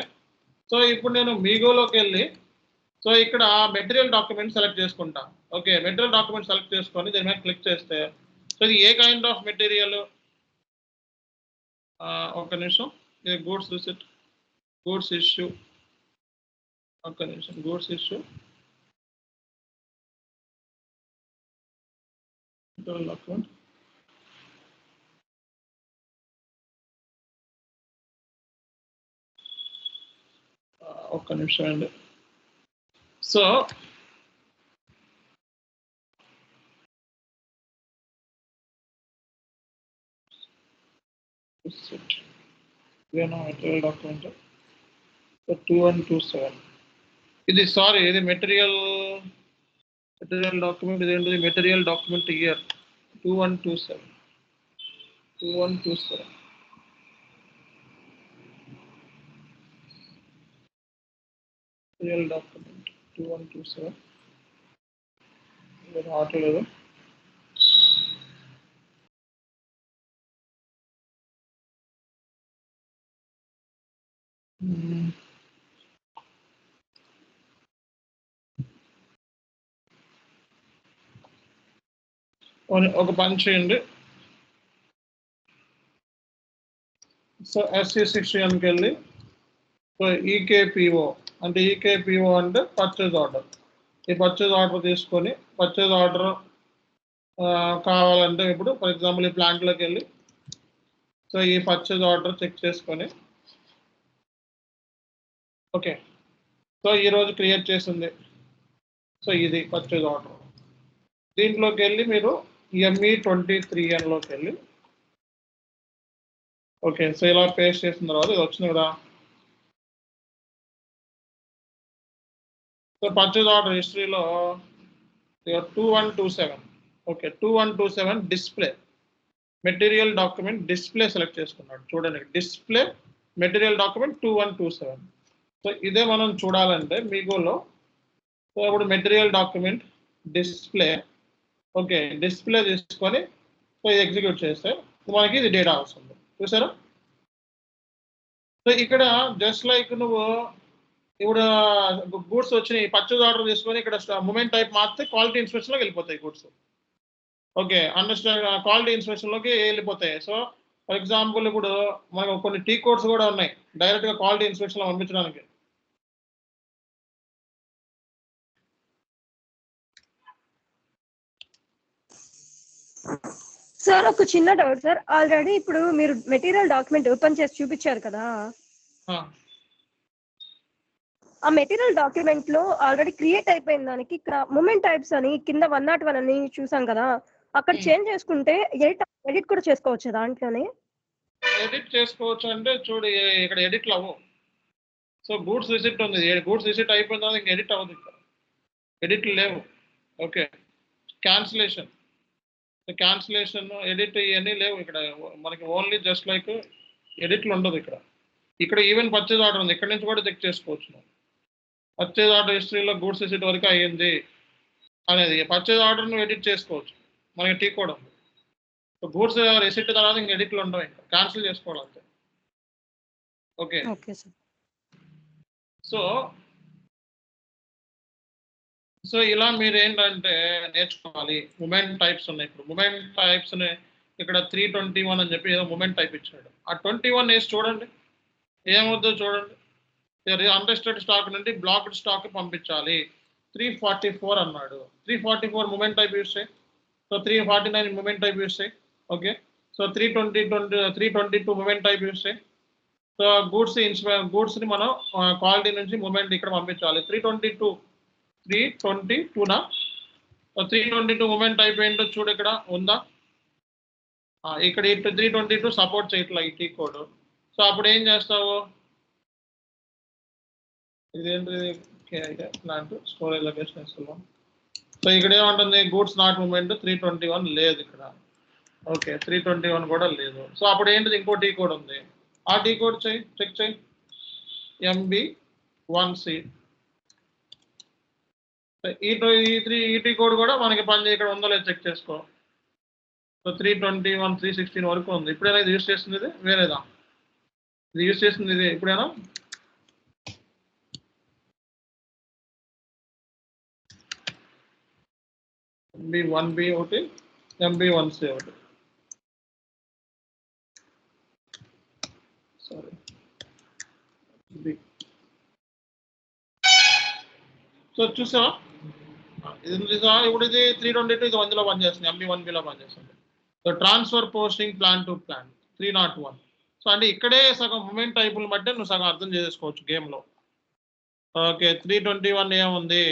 సో ఇప్పుడు నేను మీగోలోకి వెళ్ళి సో ఇక్కడ మెటీరియల్ డాక్యుమెంట్ సెలెక్ట్ చేసుకుంటా. ఓకే, మెటీరియల్ డాక్యుమెంట్ సెలెక్ట్ చేసుకొని దీని మీద క్లిక్ చేస్తే సో ఇది ఏ కైండ్ ఆఫ్ మెటీరియల్, ఒక నిమిషం, ఇది గూడ్స్ రిసిట్, గూడ్స్ ఇష్యూ, ఒక నిమిషం, గూడ్స్ ఇష్యూ మెటీరియల్ డాక్యుమెంట్. ఒక్క నిమిషం అండి. సో మెటీరియల్ డాక్యుమెంట్ 2127 ఇది, సారీ, ఇది మెటీరియల్ డాక్యుమెంట్, ఇదేంటిది material document year 2127 material document 2127 ఇది రావట్లేదు. ఒక పని చేయండి. సో SC16కి వెళ్ళి సో EKPO అంటే పర్చేజ్ ఆర్డర్. ఈ పర్చేజ్ ఆర్డర్ తీసుకొని పర్చేజ్ ఆర్డర్ కావాలంటే ఇప్పుడు ఫర్ ఎగ్జాంపుల్ ఈ ప్లాంట్లోకి వెళ్ళి సో ఈ పర్చేజ్ ఆర్డర్ చెక్ చేసుకొని ఓకే, సో ఈరోజు క్రియేట్ చేసింది సో ఇది పర్చేజ్ ఆర్డర్. దీంట్లోకి వెళ్ళి మీరు ME23Nలోకి వెళ్ళి ఓకే, సో ఇలా పేస్ట్ చేసిన తర్వాత ఇది వచ్చింది కదా. సో పర్చేజ్ ఆర్డర్ హిస్టరీలో 2127 okay, 2127 display material document display select చేసుకున్నాడు. చూడండి, డిస్ప్లే మెటీరియల్ డాక్యుమెంట్ 2127. సో ఇదే మనం చూడాలంటే మీగోలో సో ఇప్పుడు material document display okay, display తీసుకొని సో ఇది ఎగ్జిక్యూట్ చేస్తే మనకి ఇది డేటా వస్తుంది. చూసారా? సో ఇక్కడ జస్ట్ లైక్ నువ్వు ఇప్పుడు గూడ్స్ వచ్చినాయి, పర్చేజ్ ఆర్డర్ తీసుకొని ఇక్కడ మూమెంట్ టైప్ మార్చితే క్వాలిటీ ఇన్స్పెక్షన్లోకి వెళ్ళిపోతాయి గూడ్స్. ఓకే, అండర్స్టాండ్, క్వాలిటీ ఇన్స్పెక్షన్లోకి వెళ్ళిపోతాయి. సో ఫర్ ఎగ్జాంపుల్ ఇప్పుడు మనకు కొన్ని టీ కోడ్స్ కూడా ఉన్నాయి డైరెక్ట్గా క్వాలిటీ ఇన్స్పెక్షన్లో పంపించడానికి. సార్ ఒక చిన్న డౌట్ సార్, ఆల్రెడీ ఇప్పుడు మీరు మెటీరియల్ డాక్యుమెంట్ ఓపెన్ చేసి చూపించారు కదా, ఆ మెటీరియల్ డాక్యుమెంట్ లో ఆల్రెడీ క్రియేట్ అయిపోయిన దానికి ఇక్కడ మూమెంట్ టైప్స్ అని కింద 101 అని చూసాం కదా, అక్కడ చేంజ్ చేసుకుంటే ఎడిట్ కూడా చేసుకోవచ్చు దాంట్లోనే. ఎడిట్ చేసుకోవచ్చు అంటే చూడు ఇక్కడ ఎడిట్లు అవ్వవు. సో గూడ్స్ రిసిప్ట్ ఉంది, గూడ్స్ రిసిప్ట్ అయిపోయిన తర్వాత ఇంకా ఎడిట్ అవ్వదు, ఇక్కడ ఎడిట్లు లేవు. ఓకే, క్యాన్సిలేషన్ ఎడిట్ ఇవన్నీ లేవు ఇక్కడ మనకి, ఓన్లీ జస్ట్ లైక్ ఎడిట్లు ఉండదు ఇక్కడ. ఇక్కడ ఈవెన్ పర్చేజ్ ఆర్డర్ ఉంది, ఇక్కడ నుంచి కూడా చెక్ చేసుకోవచ్చు. పర్చేజ్ ఆర్డర్ హిస్టరీలో గూడ్స్ రిసిప్ట్ వరకు అయ్యింది అనేది పర్చేజ్ ఆర్డర్ నువ్వు ఎడిట్ చేసుకోవచ్చు, మనకి టీ కోడ్ ఉంది. సో గూడ్స్ రిసిప్ట్ తర్వాత ఇంకా ఎడిట్లు ఉండవు, ఇంకా క్యాన్సిల్ చేసుకోవాలి అంతే. ఓకే, సో సో ఇలా మీరు ఏంటంటే నేర్చుకోవాలి. మూమెంట్ టైప్స్ ఉన్నాయి. ఇప్పుడు మూమెంట్ టైప్స్ని ఇక్కడ 321 అని చెప్పి ఏదో మూమెంట్ టైప్ ఇచ్చాడు. ఆ 21 వేసి చూడండి ఏమవుద్దో చూడండి. అన్రెస్టెడ్ స్టాక్ నుండి బ్లాక్డ్ స్టాక్ పంపించాలి. 344 అన్నాడు. 344 మూమెంట్ టైప్ యూస్ చేయి. సో 349 మూమెంట్ టైప్ యూస్ చేయి. Okay. So 322 movement type use చేయి. సో గూడ్స్ని మనం క్వాలిటీ నుంచి మూమెంట్ ఇక్కడ పంపించాలి. 322నా 322 మూమెంట్ టైప్ ఏంటో చూడు ఇక్కడ ఉందా. ఇక్కడ 322 సపోర్ట్ చేయట్లా ఈ టీ కోడ్. సో అప్పుడు ఏం చేస్తావు, ఇదేంటి ప్లాంట్ స్టోరేజ్ లొకేషన్ వేసుకున్నాం. సో ఇక్కడ ఏమంటుంది గూడ్స్ నాట్ మూమెంట్ 321 లేదు ఇక్కడ. ఓకే 321 కూడా లేదు. సో అప్పుడు ఏంటిది ఇంకో టీ కోడ్ ఉంది. ఆ టీ కోడ్ చెక్ చేయి MB1C. ఈ టీ కోడ్ కూడా మనకి పని ఇక్కడ ఉందో లేదు చెక్ చేసుకో. సో 321 316 వరకు ఉంది. ఇప్పుడైనా ఇది యూస్ చేస్తుంది, ఇది వేరేదా, ఇది యూస్ చేస్తుంది ఇది ఇప్పుడైనా. MB1B ఒకటి, MB1C ఒకటి. సారీ సో చూసావా ఇప్పుడు ఇది 322 ఇది 1లో పనిచేస్తుంది, MB1Bలో పనిచేస్తుంది. So transfer posting plan to plan 301. So అంటే ఇక్కడే సగం మూమెంట్ టైపులు బట్టి నువ్వు సగం అర్థం చేసుకోవచ్చు గేమ్లో. ఓకే 321 ఏముంది.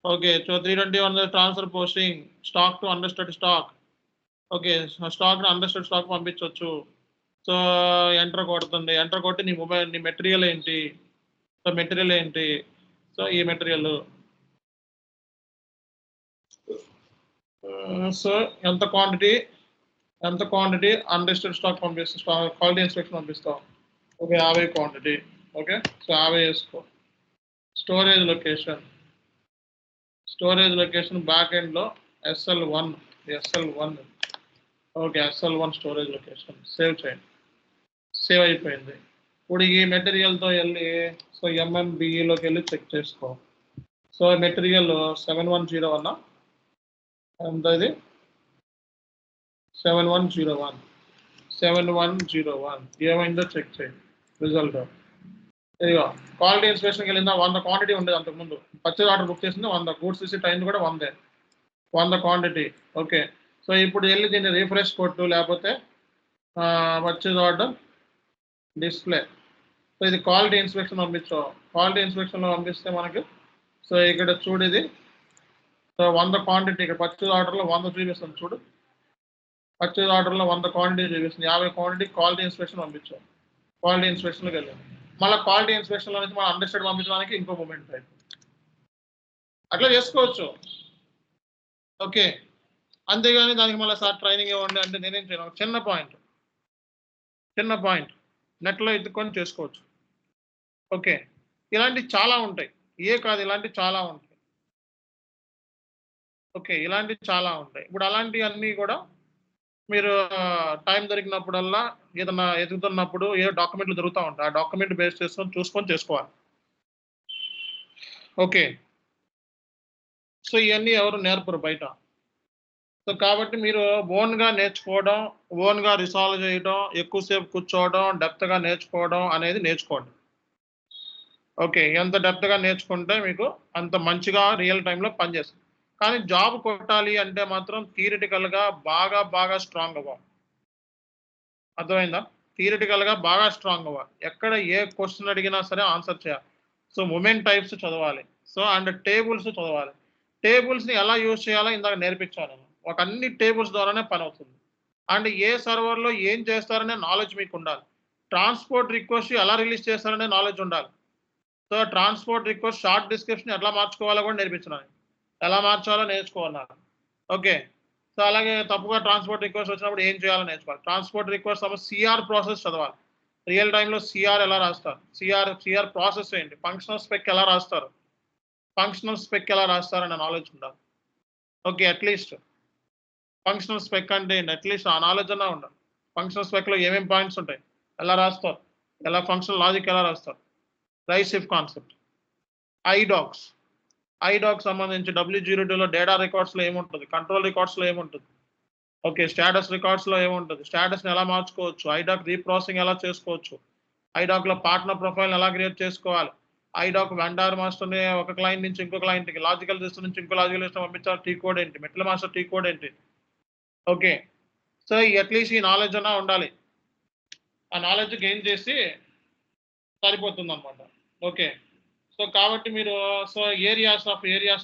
Okay so 321 transfer posting stock to understood stock. Okay stock understood stock పంపించవచ్చు. సో ఎంటర్ కొడుతుంది, ఎంటర్ కొట్టి నీ మెటీరియల్ ఏంటి, సో మెటీరియల్ ఏంటి, సో ఈ మెటీరియల్ సో ఎంత క్వాంటిటీ అండర్స్టడ్ స్టాక్ పంపిస్తావు, క్వాలిటీ ఇన్స్పెక్షన్ పంపిస్తావు. Okay 50 quantity. ఓకే సో 50 వేసుకో. స్టోరేజ్ లొకేషన్ బ్యాక్ ఎండ్లో SL1. Okay SL1 storage location save చేయండి. సేవ్ అయిపోయింది. ఇప్పుడు ఈ మెటీరియల్తో వెళ్ళి సో MMBEలోకి వెళ్ళి చెక్ చేసుకో. సో మెటీరియల్ 7101 ఎంత ఇది 7101 ఏమైందో చెక్ చేయండి రిజల్ట్. ఇదిగో క్వాలిటీ ఇన్స్పెక్షన్కి వెళ్ళిందా 100 క్వాంటిటీ ఉండేది అంతకుముందు. పర్చేజ్ ఆర్డర్ బుక్ చేసింది 100, గూడ్స్ రిసీట్ అయింది కూడా 100 క్వాంటిటీ. ఓకే సో ఇప్పుడు వెళ్ళి దీన్ని రిఫ్రెష్ కొట్టు, లేకపోతే పర్చేజ్ ఆర్డర్ డిస్ప్లే. సో ఇది క్వాలిటీ ఇన్స్పెక్షన్ పంపించావు. క్వాలిటీ ఇన్స్పెక్షన్లో పంపిస్తే మనకి సో ఇక్కడ చూడు ఇది సో 100 క్వాంటిటీ ఇక్కడ పర్చేజ్ ఆర్డర్లో 100 చూపిస్తుంది చూడు. పర్చేజ్ ఆర్డర్లో 100 క్వాంటిటీ చూపిస్తుంది. 50 క్వాంటిటీ క్వాలిటీ ఇన్స్పెక్షన్ పంపించాం. క్వాలిటీ ఇన్స్పెక్షన్కి వెళ్ళాం. మళ్ళీ క్వాలిటీ ఇన్స్పెక్షన్లో నుంచి మనం అండర్స్టాండ్ పంపించడానికి ఇంకో మూమెంట్ టైప్ అట్లా చేసుకోవచ్చు. ఓకే అంతేగాని దానికి మళ్ళీ సార్ ట్రైనింగ్ ఇవ్వండి అంటే నేనేం చేయను. చిన్న పాయింట్ నెట్లో ఎత్తుకొని చేసుకోవచ్చు. ఓకే ఇలాంటివి చాలా ఉంటాయి, కాదు ఇలాంటివి చాలా ఉంటాయి. ఓకే ఇలాంటివి చాలా ఉంటాయి. ఇప్పుడు అలాంటివన్నీ కూడా మీరు టైం దొరికినప్పుడల్లా ఏదన్నా ఎదుగుతున్నప్పుడు ఏ డాక్యుమెంట్లు దొరుకుతూ ఉంటాయి, ఆ డాక్యుమెంట్ బేస్ చేసుకొని చూసుకొని చేసుకోవాలి. ఓకే సో ఇవన్నీ ఎవరు నేర్పరు బయట. సో కాబట్టి మీరు ఓన్గా నేర్చుకోవడం, ఓన్గా రిసాల్వ్ చేయడం, ఎక్కువసేపు కూర్చోవడం, డెప్త్గా నేర్చుకోవడం అనేది నేర్చుకోండి. ఓకే ఎంత డెప్త్గా నేర్చుకుంటే మీకు అంత మంచిగా రియల్ టైంలో పనిచేస్తుంది. కానీ జాబ్ కొట్టాలి అంటే మాత్రం థియరిటికల్గా బాగా స్ట్రాంగ్ అవ్వాలి. అర్థమైందా? థియరిటికల్గా బాగా స్ట్రాంగ్ అవ్వాలి. ఎక్కడ ఏ క్వశ్చన్ అడిగినా సరే ఆన్సర్ చేయాలి. సో మూమెంట్ టైప్స్ చదవాలి. సో అండ్ టేబుల్స్ చదవాలి. టేబుల్స్ని ఎలా యూజ్ చేయాలో ఇందాక నేర్పించాను. ఒక అన్ని టేబుల్స్ ద్వారానే పని అవుతుంది. అండ్ ఏ సర్వర్లో ఏం చేస్తారనే నాలెడ్జ్ మీకు ఉండాలి. ట్రాన్స్పోర్ట్ రిక్వెస్ట్ ఎలా రిలీజ్ చేస్తారనే నాలెడ్జ్ ఉండాలి. So transport request short description ఎట్లా మార్చుకోవాలో కూడా నేర్పించినాను, ఎలా మార్చాలో నేర్చుకోవాలి. ఓకే సో అలాగే తప్పుగా ట్రాన్స్పోర్ట్ రిక్వెస్ట్ వచ్చినప్పుడు ఏం చేయాలో నేర్చుకోవాలి. ట్రాన్స్పోర్ట్ రిక్వెస్ట్ CR ప్రాసెస్ చదవాలి. రియల్ టైంలో CR ఎలా రాస్తారు, సిఆర్ ప్రాసెస్ ఏంటి, ఫంక్షనల్ స్పెక్ ఎలా రాస్తారు, అనే నాలెడ్జ్ ఉండాలి. ఓకే అట్లీస్ట్ ఫంక్షనల్ స్పెక్ అంటే ఏంటి అట్లీస్ట్ ఆ నాలెడ్జ్ అన్నా ఉండాలి. ఫంక్షనల్ స్పెక్లో ఏమేమి పాయింట్స్ ఉంటాయి, ఎలా రాస్తారు, ఎలా ఫంక్షనల్ లాజిక్ ఎలా రాస్తారు, rice if concept, IDOCS, IDoc సంబంధించి W02లో డేటా రికార్డ్స్లో ఏముంటుంది, కంట్రోల్ రికార్డ్స్లో ఏముంటుంది, ఓకే స్టేటస్ రికార్డ్స్లో ఏముంటుంది, స్టేటస్ని ఎలా మార్చుకోవచ్చు, ఐడాక్ రీప్రాసెసింగ్ ఎలా చేసుకోవచ్చు, ఐడాక్లో పార్ట్నర్ ప్రొఫైల్ ఎలా క్రియేట్ చేసుకోవాలి, ఐడాక్ వెండార్ మాస్టర్ని ఒక క్లయింట్ నుంచి ఇంకో క్లయింట్కి, లాజికల్ సిస్టమ్ నుంచి ఇంకో లాజికల్ సిస్టమ్ పంపించాలి, టీ కోడ్ ఏంటి, మెటల్ మాస్టర్ టీ కోడ్ ఏంటి. ఓకే సో అట్లీస్ట్ ఈ నాలెడ్జ్ అన్నా ఉండాలి. ఆ నాలెడ్జ్ గెయిన్ చేసి సరిపోతుంది అనమాట. ఓకే సో కాబట్టి మీరు సో ఏరియాస్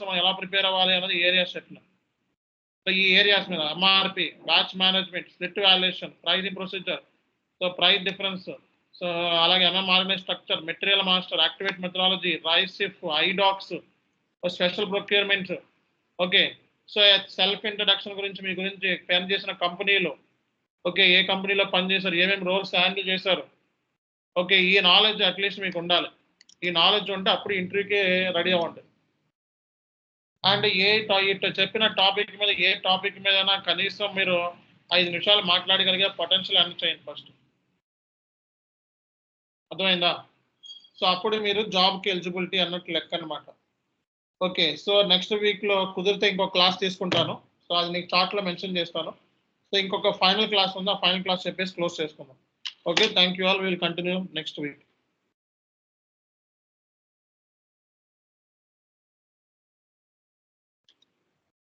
మనం ఎలా ప్రిపేర్ అవ్వాలి అనేది ఏరియాస్ చెప్పిన. సో ఈ ఏరియాస్ మీద MRP, batch management, split valuation, pricing procedure, so price difference, so అలాగే MM organize structure, material master, activate methodology, RICEF, IDocs, special procurement. Okay so self introduction గురించి మీ గురించి పని చేసిన కంపెనీలు, ఓకే ఏ కంపెనీలో పనిచేశారు, ఏమేమి రోల్స్ హ్యాండిల్ చేశారు. ఓకే ఈ నాలెడ్జ్ అట్లీస్ట్ మీకు ఉండాలి. ఈ నాలెడ్జ్ ఉంటే అప్పుడు ఇంటర్వ్యూకి రెడీ అవ్వండి. అండ్ ఇట్లా చెప్పిన టాపిక్ మీద ఏ టాపిక్ మీద కనీసం మీరు 5 నిమిషాలు మాట్లాడగలిగే పొటెన్షియల్ అన్ని చేయండి ఫస్ట్. అర్థమైందా? సో అప్పుడు మీరు జాబ్కి ఎలిజిబిలిటీ అన్నట్టు లెక్క అనమాట. ఓకే సో నెక్స్ట్ వీక్లో కుదిరితే ఇంకో క్లాస్ తీసుకుంటాను. సో అది నీకు చార్ట్లో మెన్షన్ చేస్తాను. సో ఇంకొక ఫైనల్ క్లాస్ ఉంది, ఆ ఫైనల్ క్లాస్ చెప్పేసి క్లోజ్ చేసుకుందాం. Okay thank you all, will continue next week.